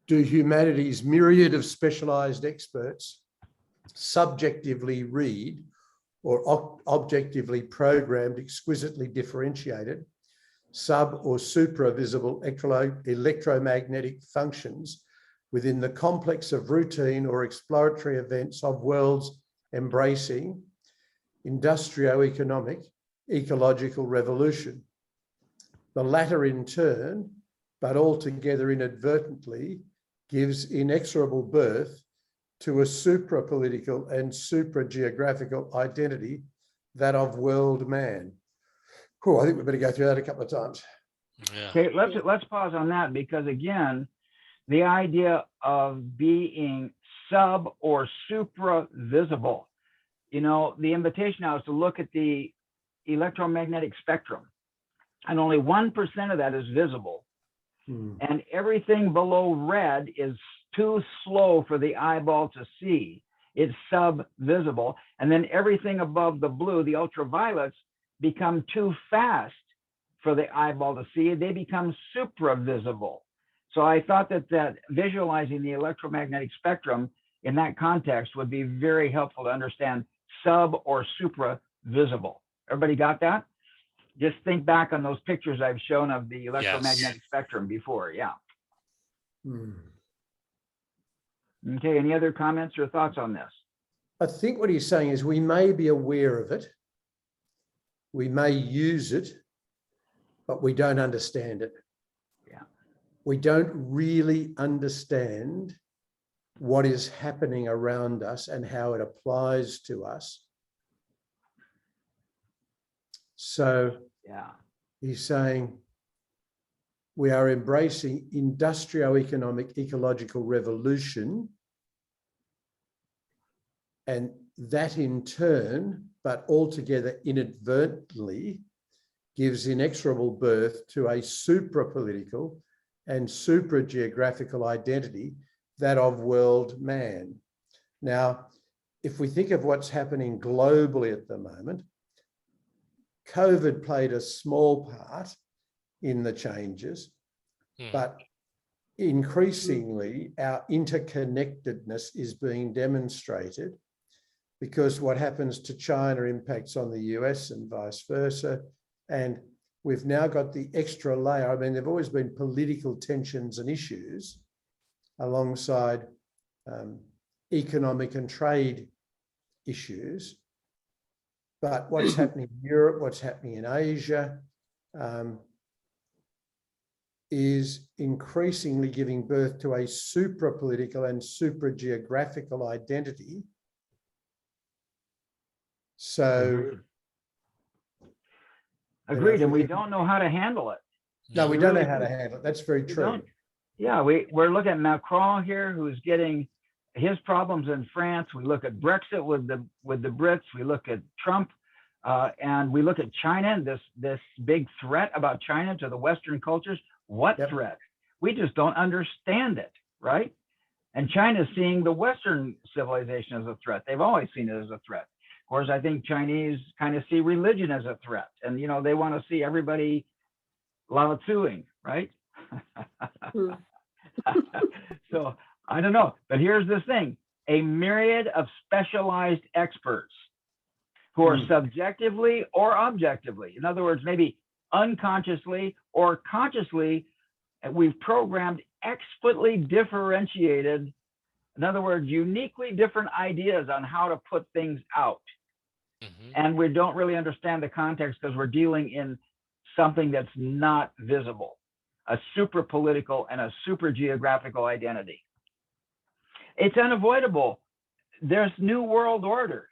do humanity's myriad of specialized experts subjectively read or objectively programmed, exquisitely differentiated, sub or supra-visible electromagnetic functions within the complex of routine or exploratory events of worlds embracing industrio-economic ecological revolution. The latter in turn, but altogether inadvertently, gives inexorable birth to a supra-political and supra-geographical identity, that of world man. Cool, I think we better go through that a couple of times. Yeah. Okay, let's pause on that, because again, the idea of being sub or supra visible, you know, the invitation now is to look at the electromagnetic spectrum. and only 1% of that is visible. And everything below red is too slow for the eyeball to see. It's sub-visible. And then everything above the blue, the ultraviolets, become too fast for the eyeball to see. They become supra-visible. So I thought that visualizing the electromagnetic spectrum in that context would be very helpful to understand sub or supra-visible. Everybody got that? Just think back on those pictures I've shown of the electromagnetic spectrum before. Yeah. Okay. Any other comments or thoughts on this? I think what he's saying is we may be aware of it, we may use it, but we don't understand it. Yeah. We don't really understand what is happening around us and how it applies to us. So Yeah. he's saying we are embracing industrial-economic ecological revolution, and that in turn, but altogether inadvertently, gives inexorable birth to a supra-political and supra-geographical identity, that of world man. Now, if we think of what's happening globally at the moment, COVID played a small part in the changes, but increasingly our interconnectedness is being demonstrated, because what happens to China impacts on the US and vice versa. And we've now got the extra layer. I mean, there've always been political tensions and issues alongside economic and trade issues. But what's happening in Europe, what's happening in Asia, is increasingly giving birth to a supra-political and supra-geographical identity. So... Agreed, and we don't know how to handle it. No, we don't know how to handle it. That's very true. Yeah, we're looking at Macron here, who's getting his problems in France. We look at Brexit with the Brits. We look at Trump, and we look at China and this big threat about China to the Western cultures. What threat? We just don't understand it, right? And China's seeing the Western civilization as a threat. They've always seen it as a threat. Of course, I think Chinese kind of see religion as a threat, and they want to see everybody Lao Tzuing, right? So I don't know, but here's the thing: a myriad of specialized experts who are subjectively or objectively, in other words, maybe unconsciously or consciously, we've programmed expertly differentiated, in other words, uniquely different ideas on how to put things out. And we don't really understand the context because we're dealing in something that's not visible, a super political and a super geographical identity. It's unavoidable. There's new world order.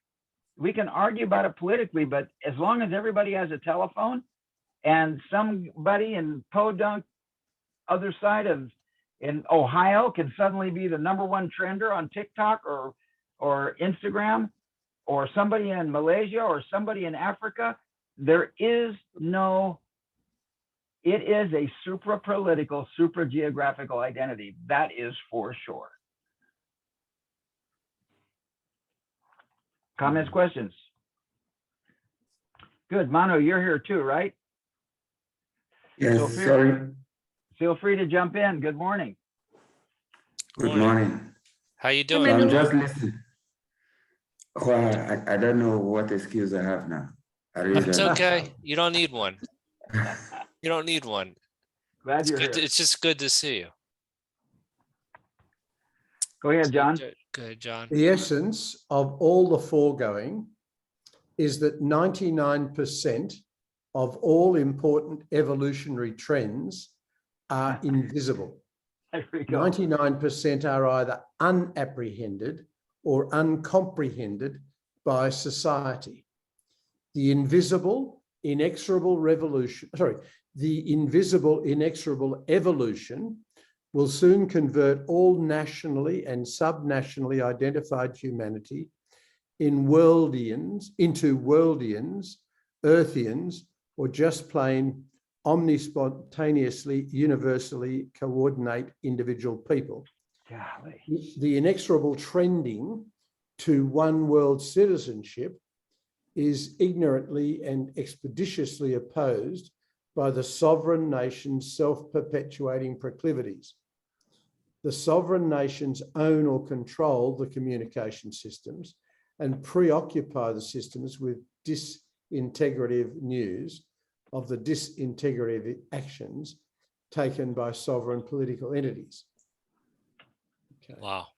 We can argue about it politically, but as long as everybody has a telephone and somebody in Podunk, other side of in Ohio, can suddenly be the #1 trender on TikTok or Instagram, or somebody in Malaysia or somebody in Africa, it is a supra-political, supra-geographical identity. That is for sure. Comments, questions? Good, Mano, you're here too, right? Yes, So sorry. Feel free to jump in. Good morning. Good morning. How you So doing? I'm just listening. Well, I don't know what excuse I have now. I really It's don't. okay. You don't need one. You don't need one. Glad It's you're good. here. It's just good to see you. Go ahead, John. Good, John. The essence of all the foregoing is that 99% of all important evolutionary trends are invisible. There we go. 99% are either unapprehended or uncomprehended by society. The invisible, inexorable evolution will soon convert all nationally and subnationally identified humanity into worldians, Earthians, or just plain omnispontaneously, universally coordinate individual people. Golly. The inexorable trending to one world citizenship is ignorantly and expeditiously opposed by the sovereign nation's self-perpetuating proclivities. The sovereign nations own or control the communication systems and preoccupy the systems with disintegrative news of the disintegrative actions taken by sovereign political entities. Okay. Wow.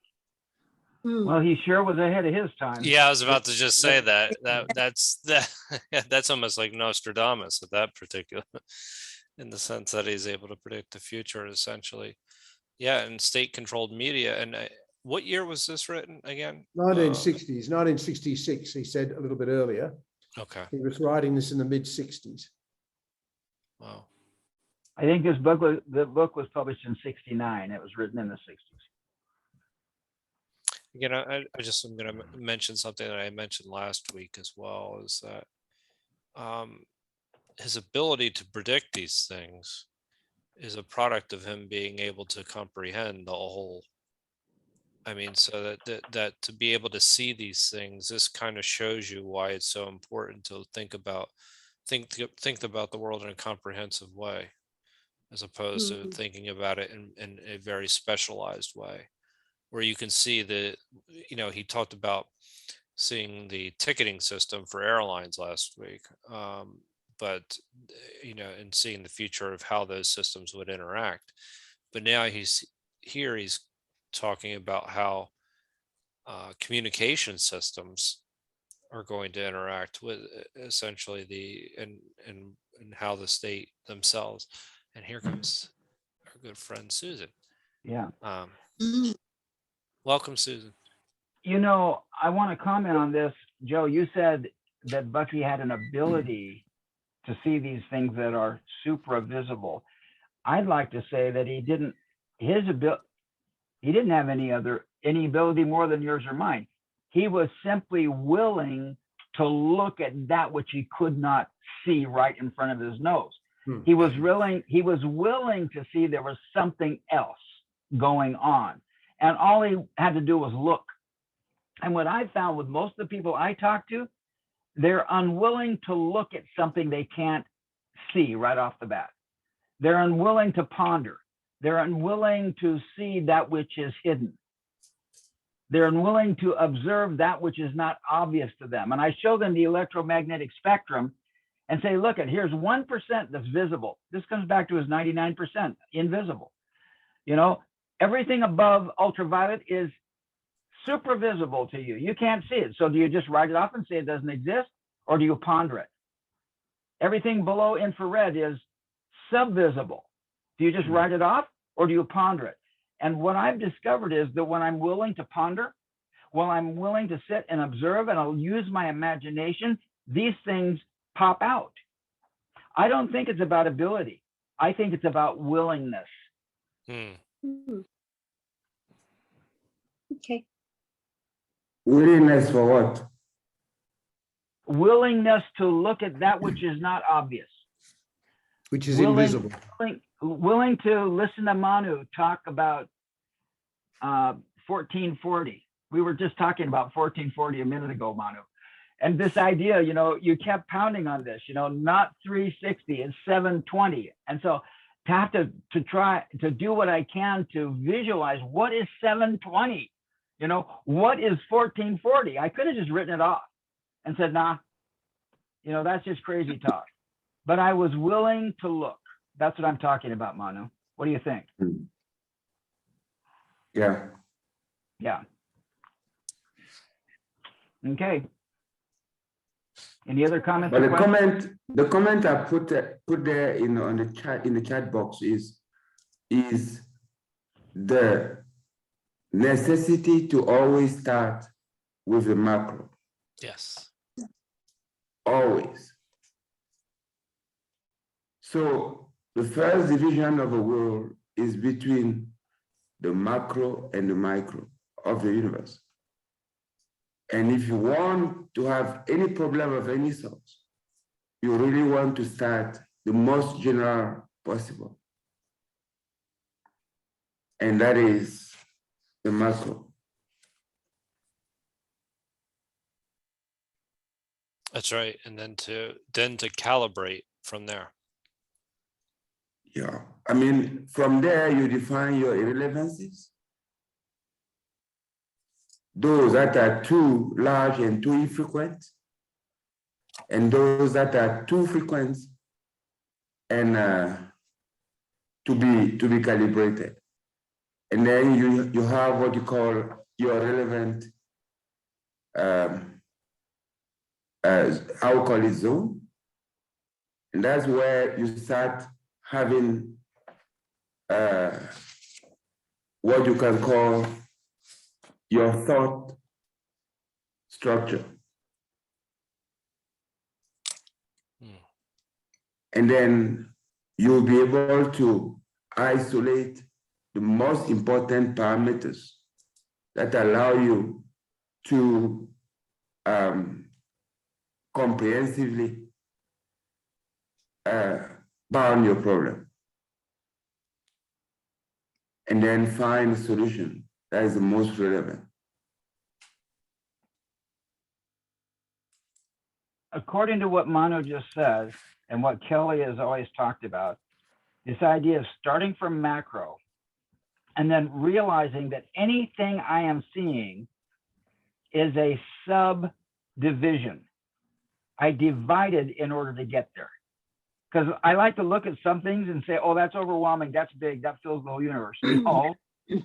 Well, he sure was ahead of his time. Yeah, I was about to just say that's almost like Nostradamus at that particular, in the sense that he's able to predict the future essentially. Yeah, and state-controlled media. And what year was this written again? 1960s, 1966, he said a little bit earlier. Okay. He was writing this in the mid-60s. Wow. I think the book was published in '69. It was written in the '60s. Again, I'm going to mention something that I mentioned last week as well, is that his ability to predict these things is a product of him being able to comprehend the whole. I mean, so that to be able to see these things, this kind of shows you why it's so important to think about the world in a comprehensive way, as opposed to thinking about it in a very specialized way, where you can see he talked about seeing the ticketing system for airlines last week, but and seeing the future of how those systems would interact. But now he's talking about how communication systems are going to interact with essentially and how the state themselves. And here comes our good friend Susan. Yeah. Welcome, Susan. I want to comment on this. Joe, you said that Bucky had an ability to see these things that are supra-visible. I'd like to say that he didn't have any ability more than yours or mine. He was simply willing to look at that which he could not see right in front of his nose. He was willing to see there was something else going on. And all he had to do was look. And what I found with most of the people I talk to, they're unwilling to look at something they can't see right off the bat. They're unwilling to ponder. They're unwilling to see that which is hidden. They're unwilling to observe that which is not obvious to them. And I show them the electromagnetic spectrum and say, look, here's 1% that's visible. This comes back to his 99% invisible. Everything above ultraviolet is super visible to you. You can't see it. So do you just write it off and say it doesn't exist? Or do you ponder it? Everything below infrared is subvisible. Do you just write it off or do you ponder it? And what I've discovered is that when I'm willing to ponder, when I'm willing to sit and observe and I'll use my imagination, these things pop out. I don't think it's about ability. I think it's about willingness. Okay. Willingness for what? Willingness to look at that which is not obvious. Which is invisible. Willing to listen to Manu talk about 1440. We were just talking about 1440 a minute ago, Manu. And this idea, you kept pounding on this, not 360, it's 720. And so to have to try to do what I can to visualize what is 720, what is 1440? I could have just written it off and said, nah, that's just crazy talk. But I was willing to look. That's what I'm talking about, Manu. What do you think? Yeah. Yeah. Okay. Any other comments? But the comment I put there on the chat, in the chat box is the necessity to always start with the macro. Yes. Always. So the first division of the world is between the macro and the micro of the universe. And if you want to have any problem of any sort, you really want to start the most general possible. And that is the macro. That's right. And then to calibrate from there. Yeah. I mean, from there, you define your irrelevancies. Those that are too large and too infrequent, and those that are too frequent and to be calibrated. And then you have what you call your relevant, I would call it zone. And that's where you start having what you can call your thought structure. And then you'll be able to isolate the most important parameters that allow you to comprehensively bound your problem. And then find a solution that is the most relevant. According to what Manu just said, and what Kelly has always talked about, this idea of starting from macro and then realizing that anything I am seeing is a subdivision. I divided in order to get there. Because I like to look at some things and say, oh, that's overwhelming, that's big, that fills the whole universe.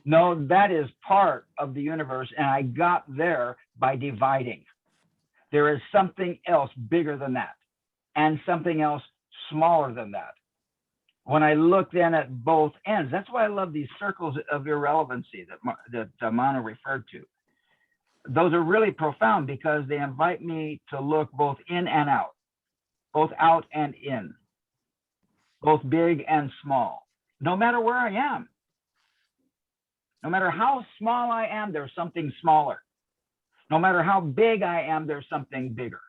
No, that is part of the universe, and I got there by dividing. There is something else bigger than that, and something else smaller than that. When I look then at both ends, that's why I love these circles of irrelevancy that Manu referred to. Those are really profound because they invite me to look both in and out, both out and in, both big and small, no matter where I am. No matter how small I am, there's something smaller. No matter how big I am, there's something bigger.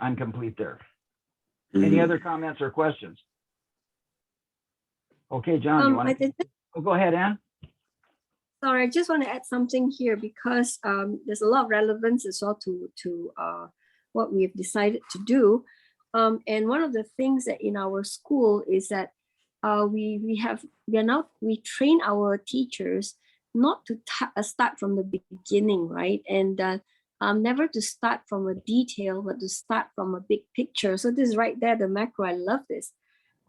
I'm complete there. Any other comments or questions? Okay, John, you want to? Oh, go ahead, Anne. Sorry, I just want to add something here because there's a lot of relevance as well to what we've decided to do. And one of the things that in our school is that we train our teachers not to start from the beginning, right? And never to start from a detail, but to start from a big picture. So this is right there, the macro. I love this.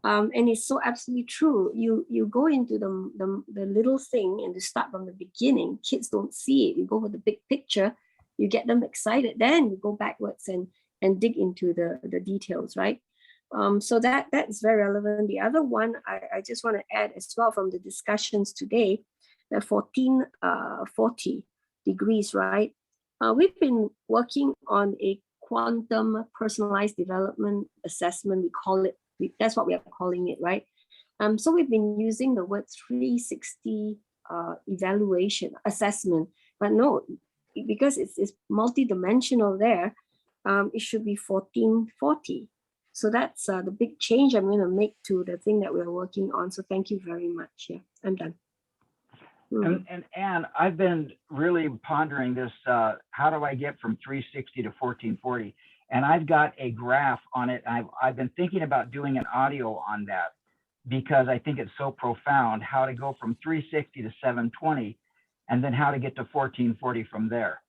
And it's so absolutely true. You go into the little thing and to start from the beginning. Kids don't see it. You go for the big picture, you get them excited. Then you go backwards and dig into the details, right? So that is very relevant. The other one I just want to add as well from the discussions today, the 1440 degrees, right? We've been working on a quantum personalized development assessment. We call it, that's what we are calling it, right? So we've been using the word 360 evaluation assessment, but no, because it's multidimensional there, it should be 1440. So that's the big change I'm going to make to the thing that we're working on. So thank you very much. Yeah, I'm done. And Anne, I've been really pondering this, how do I get from 360 to 1440? And I've got a graph on it. I've been thinking about doing an audio on that because I think it's so profound, how to go from 360 to 720 and then how to get to 1440 from there.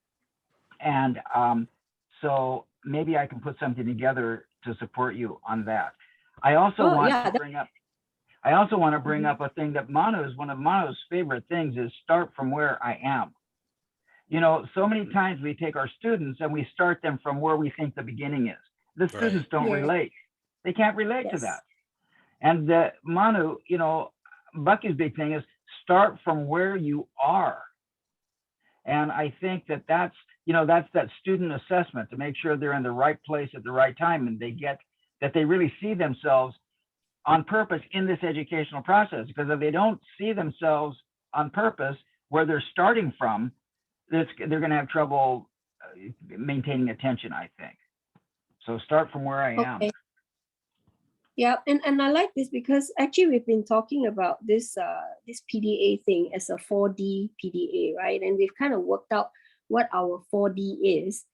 And so maybe I can put something together to support you on that. I also want to bring up a thing that one of Manu's favorite things is start from where I am. You know, so many times we take our students and we start them from where we think the beginning is. The students don't relate. They can't relate to that. And Manu, you know, Bucky's big thing is start from where you are. And I think that's that student assessment to make sure they're in the right place at the right time and they really see themselves on purpose in this educational process. Because if they don't see themselves on purpose where they're starting from, they're going to have trouble maintaining attention, I think. So start from where I am. Yeah, and I like this because actually we've been talking about this this PDA thing as a 4D PDA, right? And we've kind of worked out what our 4D is.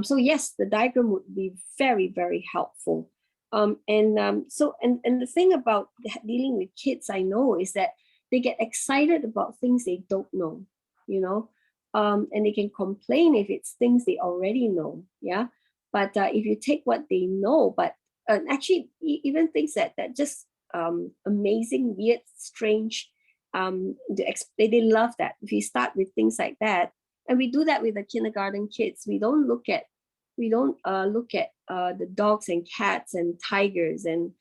So yes, the diagram would be very, very helpful. So the thing about dealing with kids, I know, is that they get excited about things they don't know, you know, and they can complain if it's things they already know, yeah. But if you take what they know, but actually even things that just amazing, weird, strange, they love that. If you start with things like that, and we do that with the kindergarten kids, we don't look at the dogs and cats and tigers and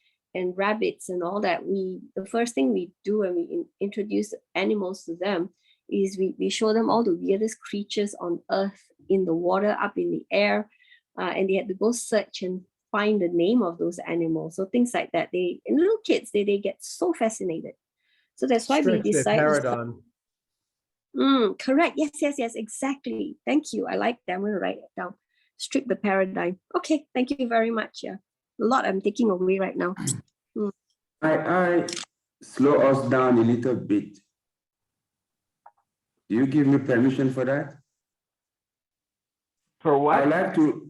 rabbits and all that. The first thing we do when we introduce animals to them is we show them all the weirdest creatures on earth, in the water, up in the air, and they had to go search and find the name of those animals. So things like that, and little kids, they get so fascinated. So that's why we Stretch their decided. paradigm. Correct. Yes, exactly. Thank you. I like that. I'm going to write it down. Strip the paradigm. Okay, thank you very much. Yeah, a lot I'm taking away right now. I slow us down a little bit. Do you give me permission for that? For what? I'd like to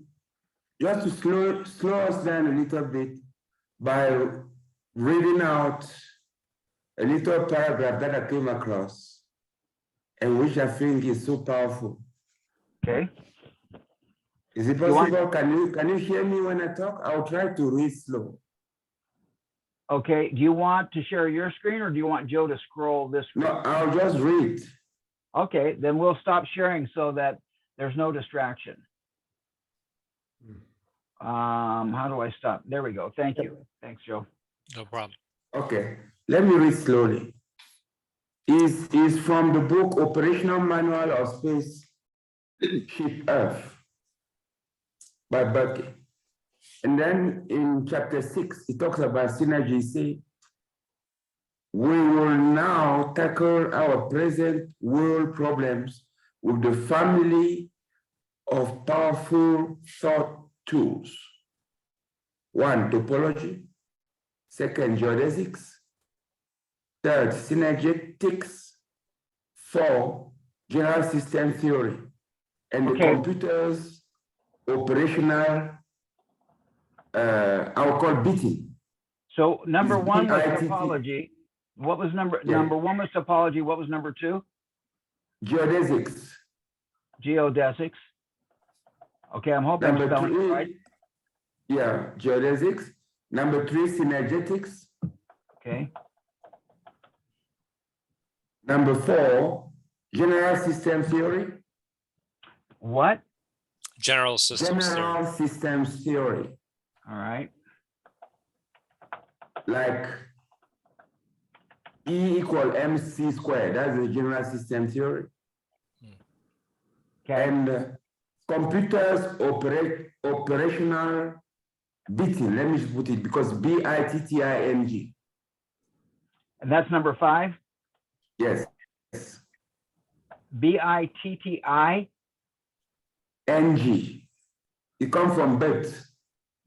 just to slow us down a little bit by reading out a little paragraph that I came across and which I think is so powerful. Okay. Is it possible? Can you hear me when I talk? I'll try to read slow. Okay. Do you want to share your screen, or do you want Joe to scroll this screen? No, I'll just read. Okay, then we'll stop sharing so that there's no distraction. How do I stop? There we go. Thank you. Thanks, Joe. No problem. Okay, let me read slowly. Is from the book Operational Manual of Spaceship Earth by Bucky. And then in chapter 6, it talks about synergy. Say, we will now tackle our present world problems with the family of powerful thought tools. 1, topology. 2, geodesics. 3, synergetics. 4, general system theory. And the computer's operational, I'll call beating. So number It's 1 was BITT. topology. What was number Yeah. number 1 was topology. What was number 2? Geodesics. Geodesics. Okay, I'm hoping I'm Number spelling it 3, right. yeah, geodesics. Number 3, synergetics. Okay. Number 4, general system theory. What? General systems theory. General systems theory, All right. like E equal mc squared. That's the general system theory. Okay. And computers operational beating. Let me put it because BITTING. And that's number 5. Yes. BITTI. NG. It comes from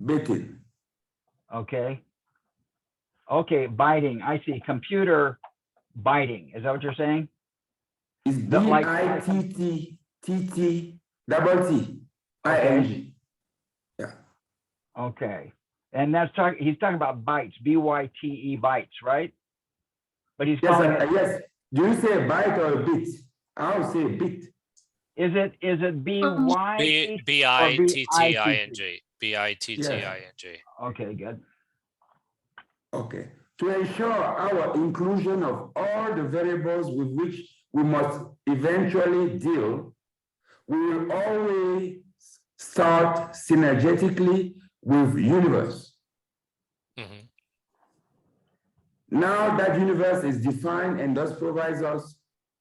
beating. Okay. Okay, biting. I see. Computer biting. Is that what you're saying? It's BITTTTING. Yeah. Okay. And he's talking about bytes, BYTE bytes, right? But he's calling it. Yes. Do you say byte or a bit? I'll say bit. Is it BY? BITTING. BITTING. Okay, good. Okay. To ensure our inclusion of all the variables with which we must eventually deal, we will always start synergetically with universe. Mhm. Now that universe is defined and thus provides us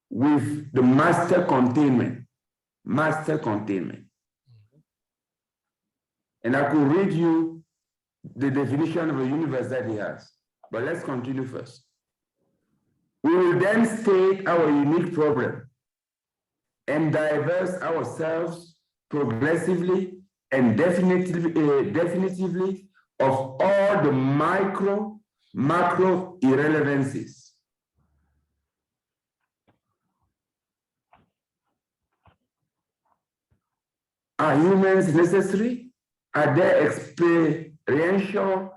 with the master containment. And I could read you the definition of a universe that he has, but let's continue first. We will then state our unique problem and diverse ourselves progressively and definitively of all the macro irrelevancies. Are humans necessary? Are there experiential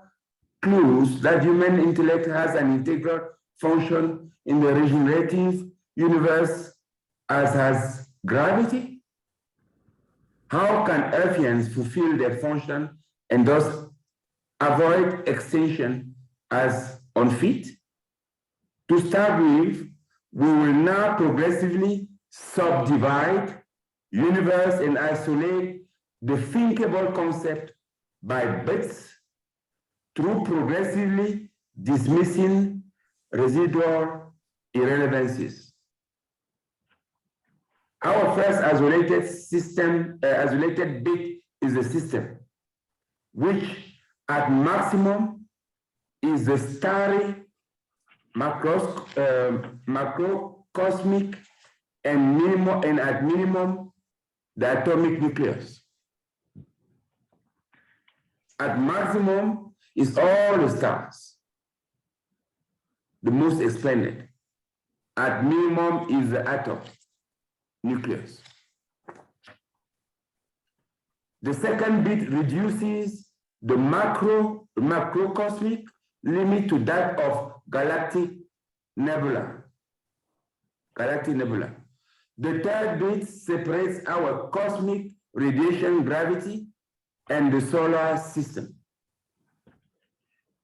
clues that human intellect has an integral function in the regenerative universe as has gravity? How can Earthians fulfill their function and thus avoid extinction as unfit? To start with, we will now progressively subdivide universe and isolate the thinkable concept by bits through progressively dismissing residual irrelevancies. Our first isolated bit is the system, which at maximum is the starry macrocosmic and at minimum the atomic nucleus. At maximum is all the stars, the most expanded. At minimum is the atom nucleus. The second bit reduces the macrocosmic limit to that of galactic nebula. The third bit separates our cosmic radiation gravity and the solar system.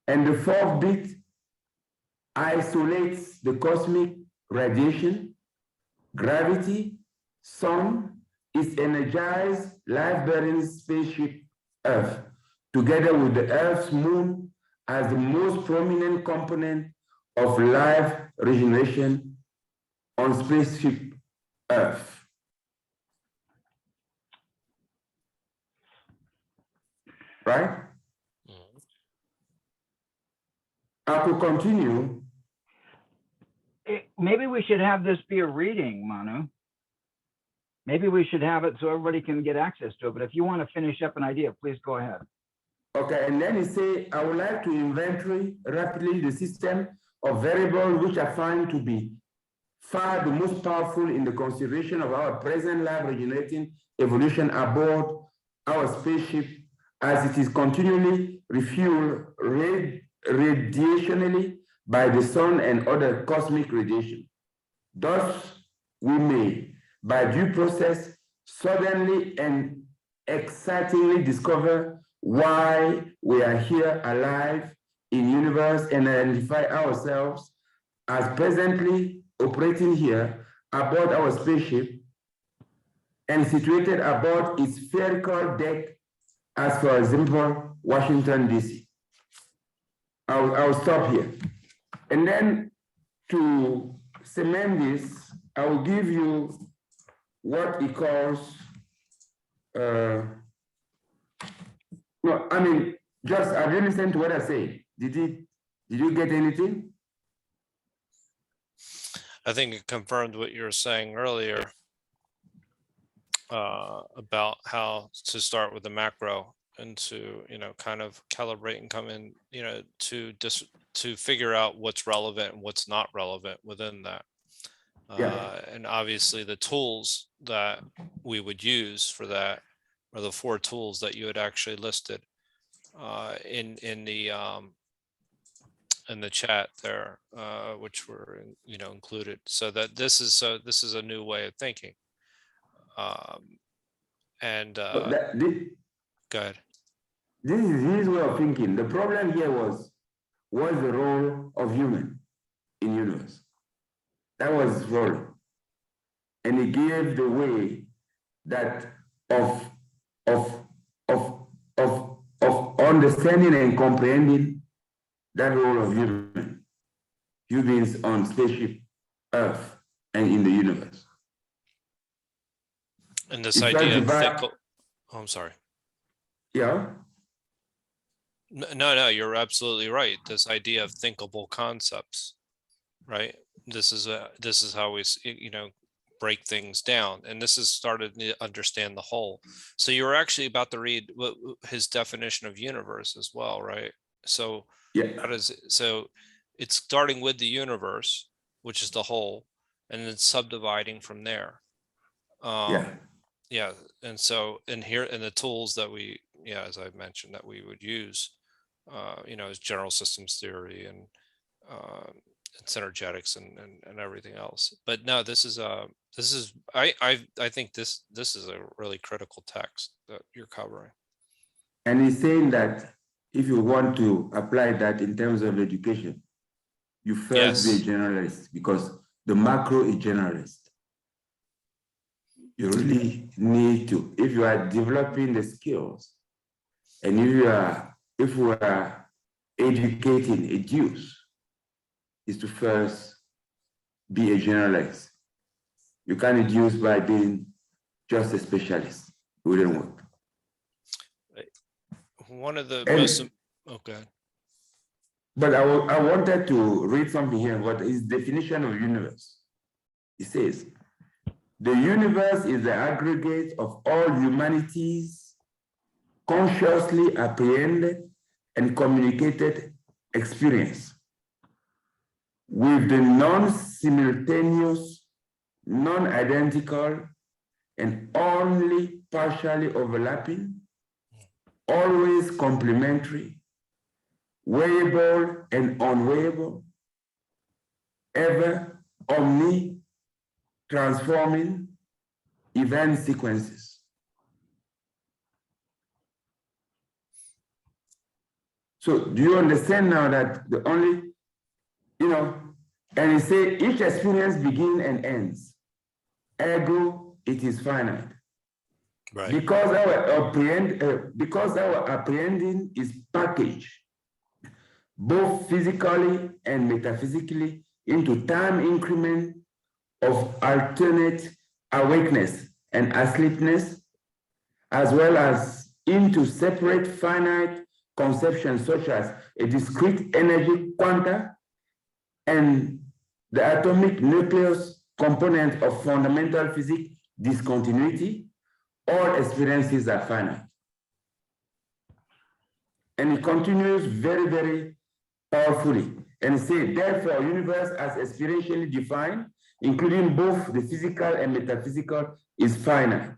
And the fourth bit isolates the cosmic radiation, gravity, sun, its energized life-bearing spaceship Earth, together with the Earth's moon as the most prominent component of life regeneration on spaceship Earth. Right? I could continue. Maybe we should have this be a reading, Manu. Maybe we should have it so everybody can get access to it. But if you want to finish up an idea, please go ahead. Okay, and then he say, I would like to inventory rapidly the system of variables which I find to be far the most powerful in the consideration of our present life regenerating evolution aboard our spaceship, as it is continually refueled radiationally by the sun and other cosmic radiation. Thus, we may, by due process, suddenly and excitingly discover why we are here alive in universe and identify ourselves as presently operating here aboard our spaceship and situated aboard its spherical deck as, for example, Washington, D.C. I'll stop here. And then to cement this, I will give you what he calls, have you listened to what I say? Did you get anything? I think it confirmed what you were saying earlier about how to start with the macro and to, kind of calibrate and come in, to figure out what's relevant and what's not relevant within that. And obviously the tools that we would use for that are the 4 tools that you had actually listed in the chat there, which were included. So that this is a new way of thinking. Go ahead. This is his way of thinking. The problem here was the role of human in universe. That was his role. And he gave the way that of understanding and comprehending that role of human beings on spaceship Earth and in the universe. And this idea of I'm sorry. Yeah. No, you're absolutely right. This idea of thinkable concepts, right? This is how we, break things down. And this is started to understand the whole. So you were actually about to read his definition of universe as well, right? So Yeah. so it's starting with the universe, which is the whole, and then subdividing from there. Yeah. Yeah. And so here, and the tools that we, as I mentioned, that we would use, is general systems theory and synergetics and everything else. But no, this is I think this is a really critical text that you're covering. And he's saying that if you want to apply that in terms of education, you first be a generalist, because the macro is generalist. You really need to, if you are developing the skills, and if we are educating a Jews, is to first be a generalist. You can't educe by being just a specialist. It wouldn't work. One of the okay. But I wanted to read something here. What is definition of universe? It says, the universe is the aggregate of all humanity's consciously apprehended and communicated experience, with the non-simultaneous, non-identical, and only partially overlapping, always complementary, weighable and unweighable, ever transforming event sequences. So do you understand now that the only, and you say each experience begins and ends, ergo it is finite. Right. Because our apprehending is packaged both physically and metaphysically into time increment of alternate awakeness and asleepness, as well as into separate finite conceptions such as a discrete energy quanta and the atomic nucleus component of fundamental physics discontinuity. All experiences are finite. And it continues very, very powerfully and say, therefore, universe as experientially defined, including both the physical and metaphysical, is finite.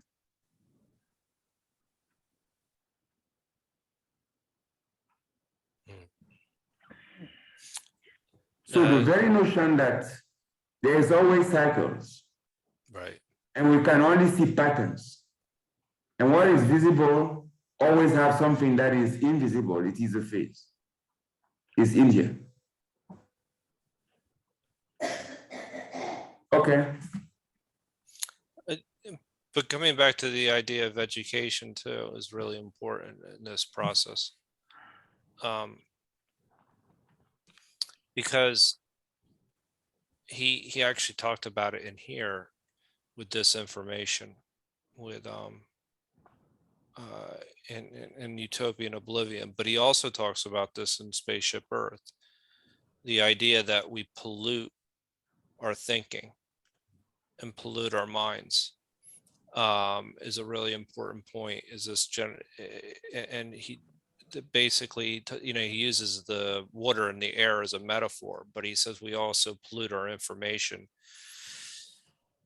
So the very notion that there's always cycles, right, and we can only see patterns, and what is visible always have something that is invisible. It is a phase. It's India. Okay. But coming back to the idea of education too is really important in this process. Because he actually talked about it in here with this information with in Utopia and Oblivion, but he also talks about this in Spaceship Earth. The idea that we pollute our thinking and pollute our minds is a really important point. Is this and he basically, he uses the water and the air as a metaphor, but he says we also pollute our information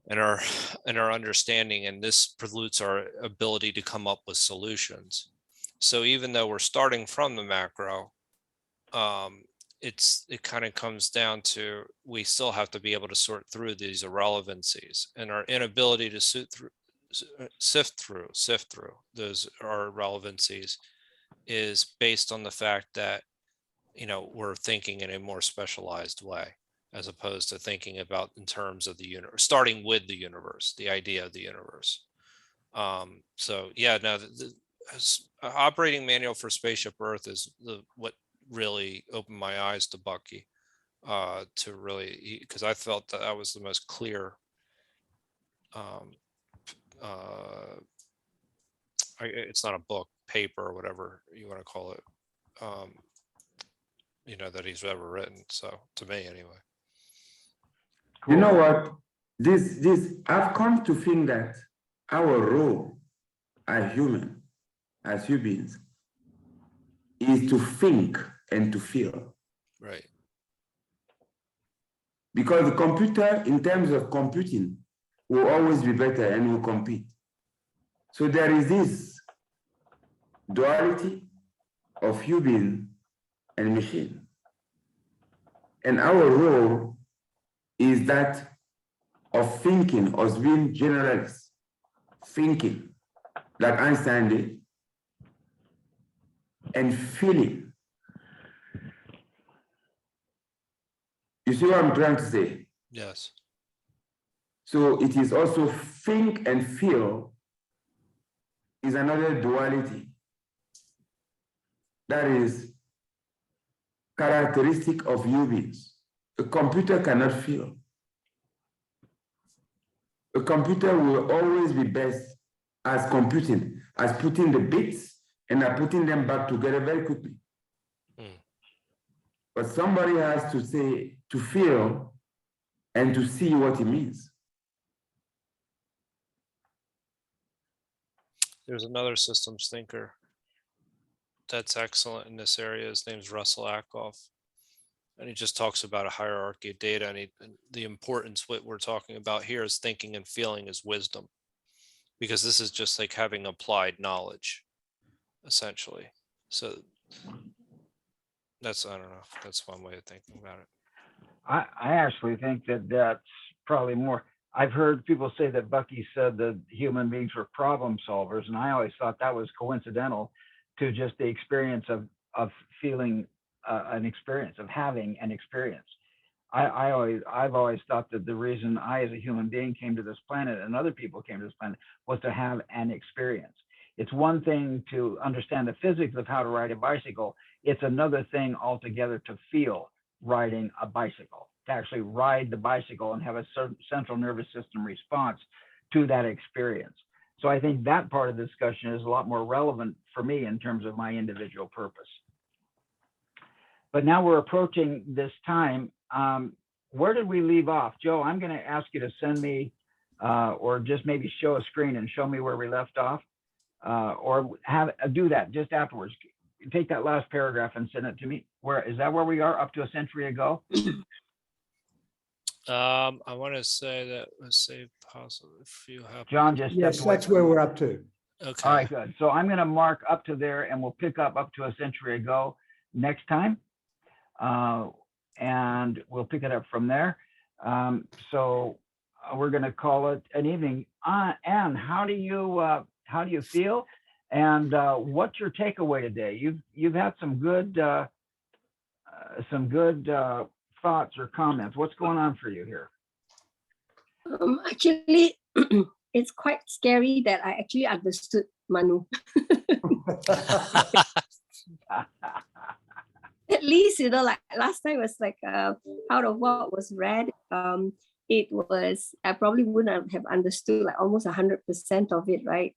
and our understanding, and this pollutes our ability to come up with solutions. So even though we're starting from the macro, it kind of comes down to we still have to be able to sort through these irrelevancies, and our inability to sift through those irrelevancies is based on the fact that we're thinking in a more specialized way, as opposed to thinking about in terms of the universe, starting with the universe, the idea of the universe. So yeah, no, the operating manual for Spaceship Earth is what really opened my eyes to Bucky, to really, because I felt that was the most clear. It's not a book, paper, or whatever you want to call it, that he's ever written. So to me, anyway. You know what? I've come to think that our role as human, as humans, is to think and to feel. Right. Because the computer, in terms of computing, will always be better and will compete. So there is this duality of human and machine. And our role is that of thinking, of being generalists, thinking, like Einstein did, and feeling. You see what I'm trying to say? Yes. So it is also think and feel is another duality that is characteristic of humans. A computer cannot feel. A computer will always be best as computing, as putting the bits and putting them back together very quickly. But somebody has to say, to feel and to see what it means. There's another systems thinker that's excellent in this area. His name's Russell Ackoff. And he just talks about a hierarchy of data, and the importance, what we're talking about here is thinking and feeling is wisdom, because this is just like having applied knowledge, essentially. So that's, I don't know, that's one way of thinking about it. I actually think that that's probably more. I've heard people say that Bucky said that human beings were problem solvers, and I always thought that was coincidental to just the experience of feeling an experience, of having an experience. I've always thought that the reason I, as a human being, came to this planet and other people came to this planet was to have an experience. It's one thing to understand the physics of how to ride a bicycle. It's another thing altogether to feel riding a bicycle, to actually ride the bicycle and have a certain central nervous system response to that experience. So I think that part of the discussion is a lot more relevant for me in terms of my individual purpose. But now we're approaching this time. Where did we leave off? Joe, I'm going to ask you to send me or just maybe show a screen and show me where we left off, or do that just afterwards. Take that last paragraph and send it to me. Where is that? Where we are up to a century ago? I want to say that, let's say possible if you have. John just stepped Yes, away that's from where me. we're up to. Okay. All right, good. So I'm going to mark up to there, and we'll pick up to a century ago next time, and we'll pick it up from there. So we're going to call it an evening. Anne, how do you feel, and what's your takeaway today? You've had some good thoughts or comments. What's going on for you here? Actually, it's quite scary that I actually understood Manu. At least, like last time was like out of what was read, it was, I probably wouldn't have understood like almost 100% of it, right?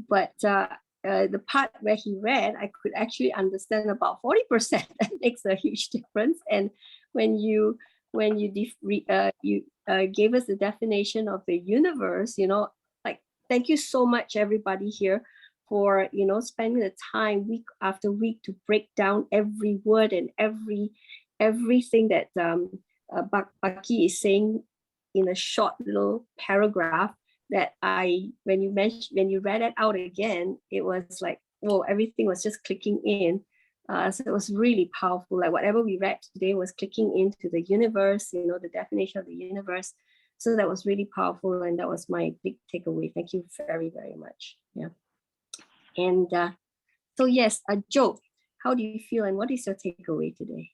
But the part where he read, I could actually understand about 40%. That makes a huge difference. And when you gave us the definition of the universe, like, thank you so much, everybody here, for spending the time week after week to break down every word and everything that Bucky is saying in a short little paragraph. That when you read it out again, it was like, whoa, everything was just clicking in. So it was really powerful. Like whatever we read today was clicking into the universe, the definition of the universe. So that was really powerful, and that was my big takeaway. Thank you very, very much. Yeah. And so yes, Joe, how do you feel, and what is your takeaway today?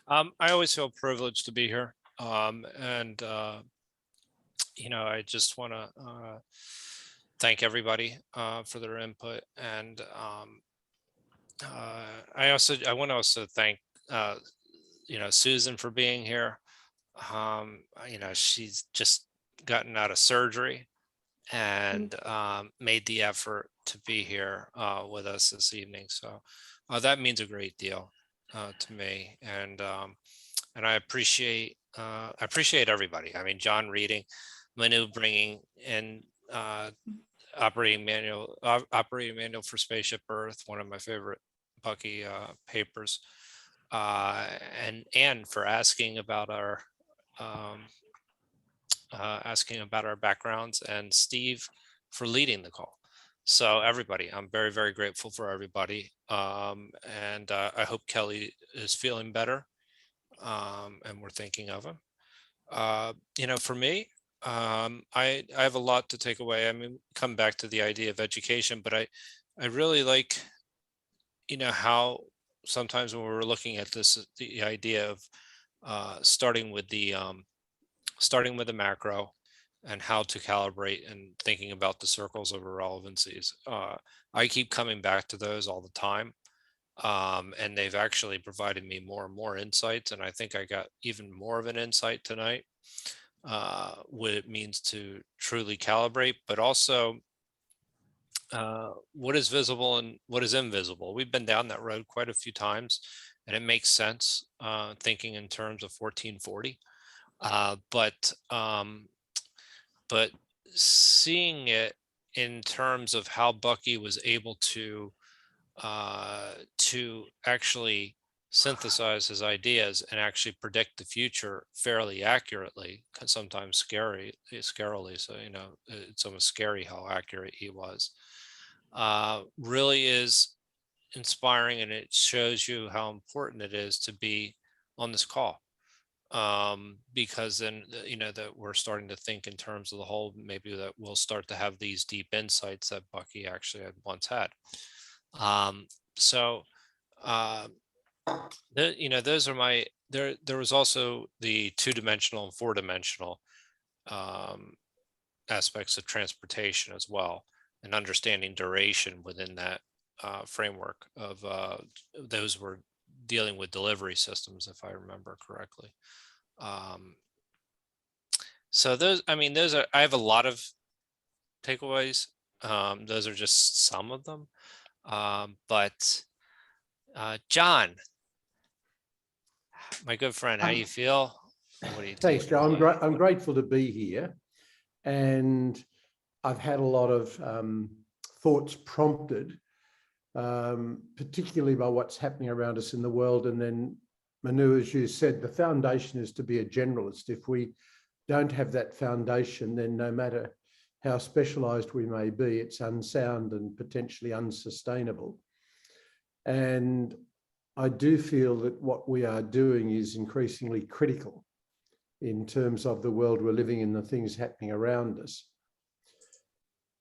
I always feel privileged to be here, I just want to thank everybody for their input, and I want to also thank Susan for being here. She's just gotten out of surgery and made the effort to be here with us this evening. So that means a great deal to me, and I appreciate everybody. I mean, John reading Manu bringing in operating manual for Spaceship Earth, one of my favorite Bucky papers, and for asking about our backgrounds, and Steve for leading the call. So everybody, I'm very, very grateful for everybody. And I hope Kelly is feeling better. And we're thinking of him. You know, for me, I have a lot to take away. I mean, come back to the idea of education, but I really like, you know, how sometimes when we're looking at this, the idea of starting with the macro and how to calibrate and thinking about the circles of irrelevancies. I keep coming back to those all the time. And they've actually provided me more and more insights. And I think I got even more of an insight tonight, what it means to truly calibrate, but also what is visible and what is invisible. We've been down that road quite a few times, and it makes sense thinking in terms of 1440. But seeing it in terms of how Bucky was able to actually synthesize his ideas and actually predict the future fairly accurately, sometimes scarily. So, you know, it's almost scary how accurate he was. Really is inspiring, and it shows you how important it is to be on this call. Because then, you know, that we're starting to think in terms of the whole, maybe that we'll start to have these deep insights that Bucky actually had once had. You know, those are my, there was also the 2-dimensional and 4-dimensional aspects of transportation as well, and understanding duration within that framework of those were dealing with delivery systems, if I remember correctly. So those, I mean, those are, I have a lot of takeaways. Those are just some of them. But John, my good friend, how do you feel? What do you Thanks, Joe. I'm grateful to be here, and I've had a lot of thoughts prompted, particularly by what's happening around us in the world. And then, Manu, as you said, the foundation is to be a generalist. If we don't have that foundation, then no matter how specialized we may be, it's unsound and potentially unsustainable. And I do feel that what we are doing is increasingly critical in terms of the world we're living in, the things happening around us.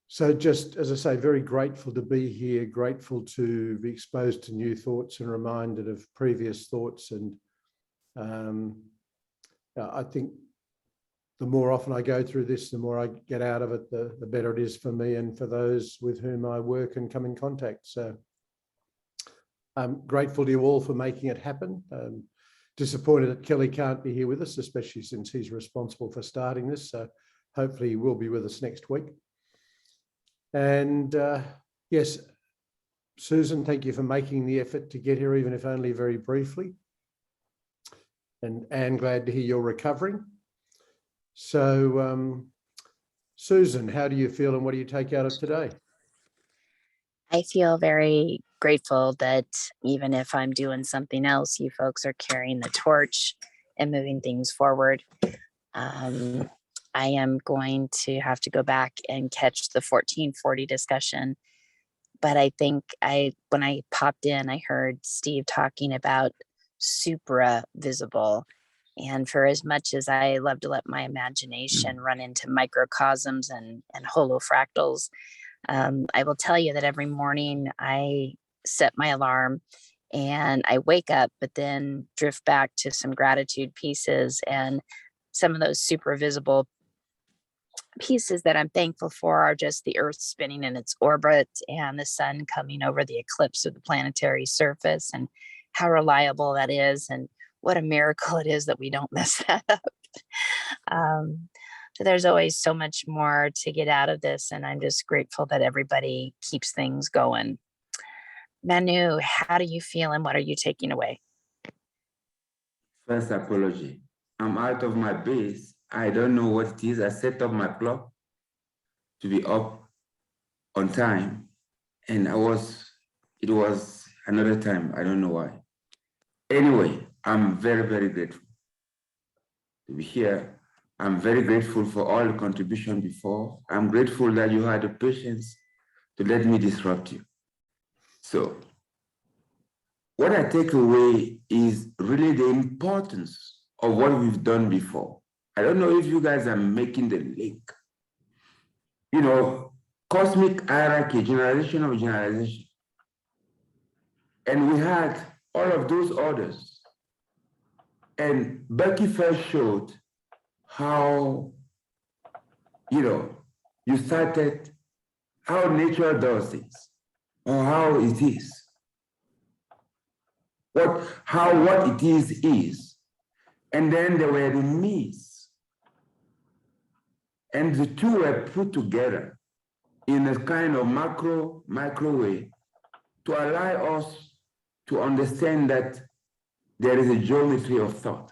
So just, as I say, very grateful to be here, grateful to be exposed to new thoughts and reminded of previous thoughts. And I think the more often I go through this, the more I get out of it, the better it is for me and for those with whom I work and come in contact. So I'm grateful to you all for making it happen. Disappointed that Kelly can't be here with us, especially since he's responsible for starting this. So hopefully he will be with us next week. And yes, Susan, thank you for making the effort to get here, even if only very briefly. And Anne, glad to hear you're recovering. So Susan, how do you feel and what do you take out of today? I feel very grateful that even if I'm doing something else, you folks are carrying the torch and moving things forward. I am going to have to go back and catch the 1440 discussion. But I think when I popped in, I heard Steve talking about supra visible. And for as much as I love to let my imagination run into microcosms and holofractals, I will tell you that every morning I set my alarm and I wake up, but then drift back to some gratitude pieces, and some of those super visible pieces that I'm thankful for are just the Earth spinning in its orbit and the sun coming over the eclipse of the planetary surface, and how reliable that is, and what a miracle it is that we don't mess that up. So there's always so much more to get out of this, and I'm just grateful that everybody keeps things going. Manu, how do you feel and what are you taking away? First apology. I'm out of my base I don't know what it is. I set up my clock to be up on time, and it was another time. I don't know why. Anyway, I'm very, very grateful to be here. I'm very grateful for all the contribution before. I'm grateful that you had the patience to let me disrupt you. So what I take away is really the importance of what we've done before. I don't know if you guys are making the link. You know, cosmic hierarchy, generalization of generalization. And we had all of those orders. And Bucky first showed how, you started how nature does things, or how it is. What it is. And then there were the me's. And the two were put together in a kind of micro way to allow us to understand that there is a geometry of thought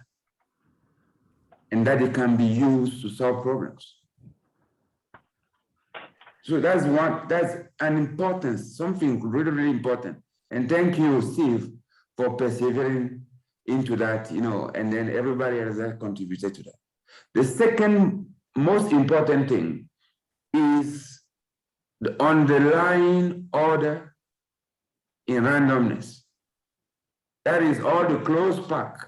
and that it can be used to solve problems. So that's an importance, something really, really important. And thank you, Steve, for persevering into that, and then everybody else that contributed to that. The second most important thing is the underlying order in randomness. That is all the closed pack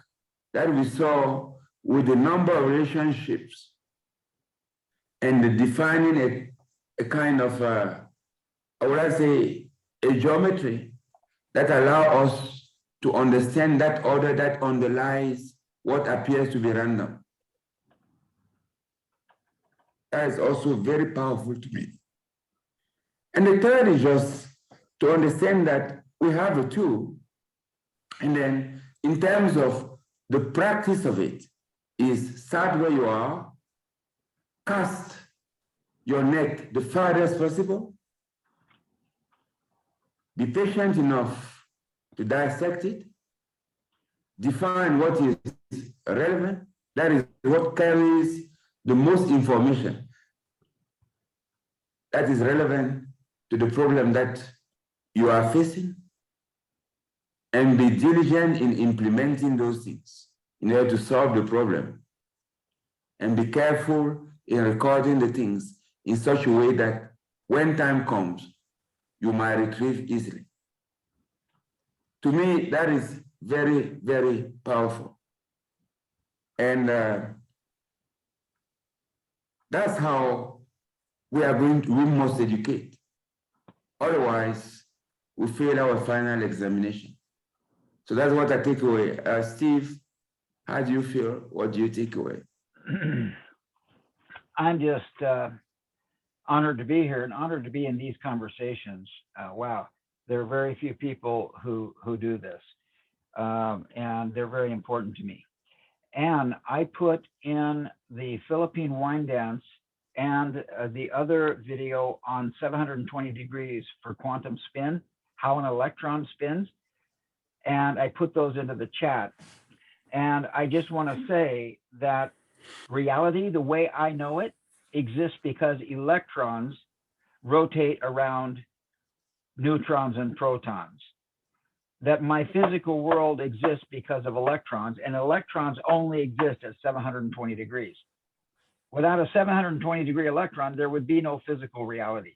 that we saw with the number of relationships and the defining a kind of, a geometry that allow us to understand that order that underlies what appears to be random. That is also very powerful to me. And the third is just to understand that we have a tool, and then in terms of the practice of it is start where you are, cast your net the farthest possible, be patient enough to dissect it, define what is relevant, that is what carries the most information that is relevant to the problem that you are facing, and be diligent in implementing those things in order to solve the problem, and be careful in recording the things in such a way that when time comes, you might retrieve easily. To me, that is very, very powerful. And that's how we must educate. Otherwise, we fail our final examination. So that's what I take away. Steve, how do you feel? What do you take away? I'm just honored to be here and honored to be in these conversations. Wow, there are very few people who do this, and they're very important to me. And I put in the Philippine wine dance and the other video on 720 degrees for quantum spin, how an electron spins, and I put those into the chat. And I just want to say that reality, the way I know it, exists because electrons rotate around neutrons and protons. That my physical world exists because of electrons, and electrons only exist at 720 degrees. Without a 720 degree electron, there would be no physical reality.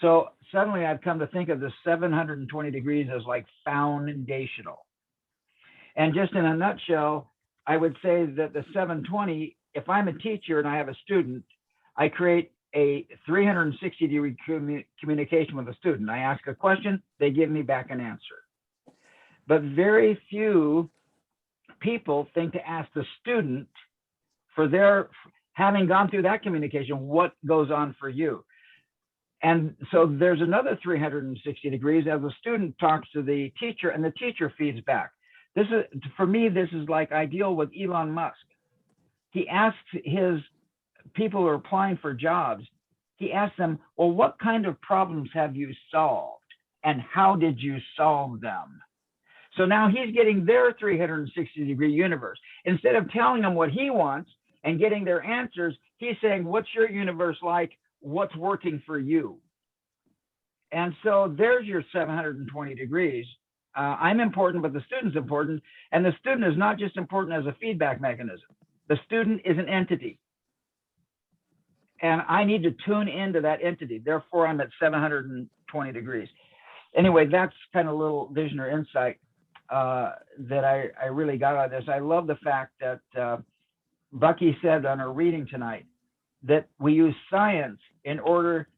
So suddenly I've come to think of the 720 degrees as like foundational. And just in a nutshell, I would say that the 720, if I'm a teacher and I have a student, I create a 360 degree communication with a student. I ask a question, they give me back an answer. But very few people think to ask the student for their, having gone through that communication, what goes on for you? And so there's another 360 degrees as the student talks to the teacher and the teacher feeds back. This is, for me, this is like I deal with Elon Musk. He asks his people who are applying for jobs, he asks them, well, what kind of problems have you solved and how did you solve them? So now he's getting their 360 degree universe. Instead of telling them what he wants and getting their answers. He's saying, what's your universe like? What's working for you? And so there's your 720 degrees. I'm important, but the student's important. And the student is not just important as a feedback mechanism. The student is an entity. And I need to tune into that entity. Therefore, I'm at 720 degrees. Anyway, that's kind of a little vision or insight that I really got out of this. I love the fact that Bucky said on her reading tonight that we use science in order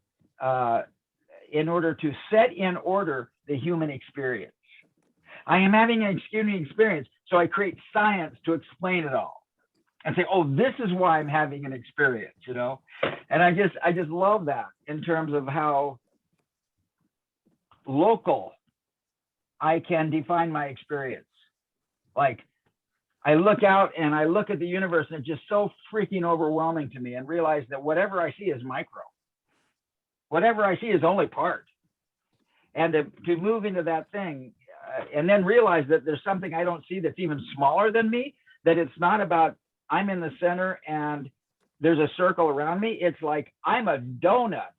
to set in order the human experience. I am having an human experience, so I create science to explain it all and say, oh, this is why I'm having an experience, you know? And I just love that in terms of how local I can define my experience. Like, I look out and I look at the universe and it's just so freaking overwhelming to me, and realize that whatever I see is micro. Whatever I see is only part. And to move into that thing and then realize that there's something I don't see that's even smaller than me, that it's not about I'm in the center and there's a circle around me. It's like I'm a donut,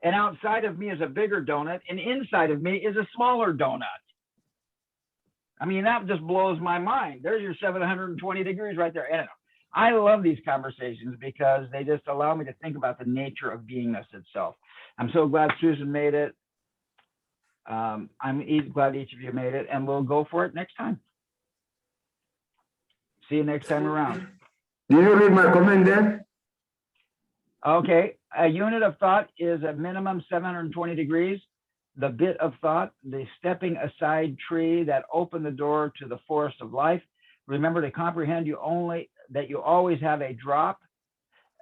and outside of me is a bigger donut, and inside of me is a smaller donut. I mean, that just blows my mind. There's your 720 degrees right there. And I love these conversations because they just allow me to think about the nature of beingness itself. I'm so glad Susan made it. I'm glad each of you made it, and we'll go for it next time. See you next time around. Do you read my comment there? Okay, a unit of thought is a minimum 720 degrees. The bit of thought, the stepping aside tree that opened the door to the forest of life. Remember to comprehend you always have a drop.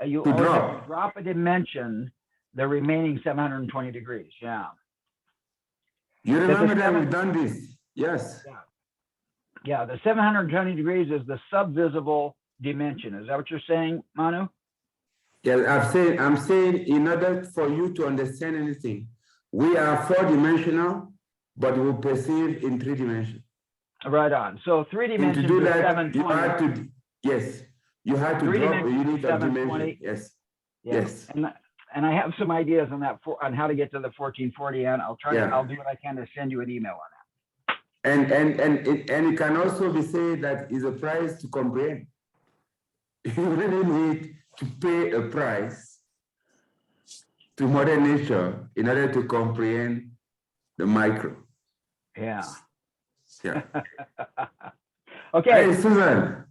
You always have to drop a dimension, the remaining 720 degrees. Yeah. You remember that we've done this? Yes. Yeah, the 720 degrees is the subvisible dimension. Is that what you're saying, Manu? Yeah, I'm saying in order for you to understand anything, we are 4-dimensional, but we perceive in 3 dimensions. Right on. So 3 dimensions And to do is that, 720. you have to, yes, you have to drop a unit of dimension. Yes. Yeah. Yes. And I have some ideas on that on how to get to the 1440, and I'll try. Yeah. I'll do what I can to send you an email on that. And it can also be said that is a price to comprehend. You really need to pay a price to Mother Nature in order to comprehend the micro. Yeah. Yeah. Okay. Hey, Susan.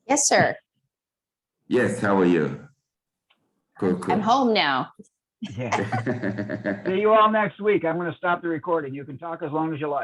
Yes, sir. Yes, how are you? Cool, cool. I'm home now. Yeah. See you all next week. I'm going to stop the recording. You can talk as long as you like.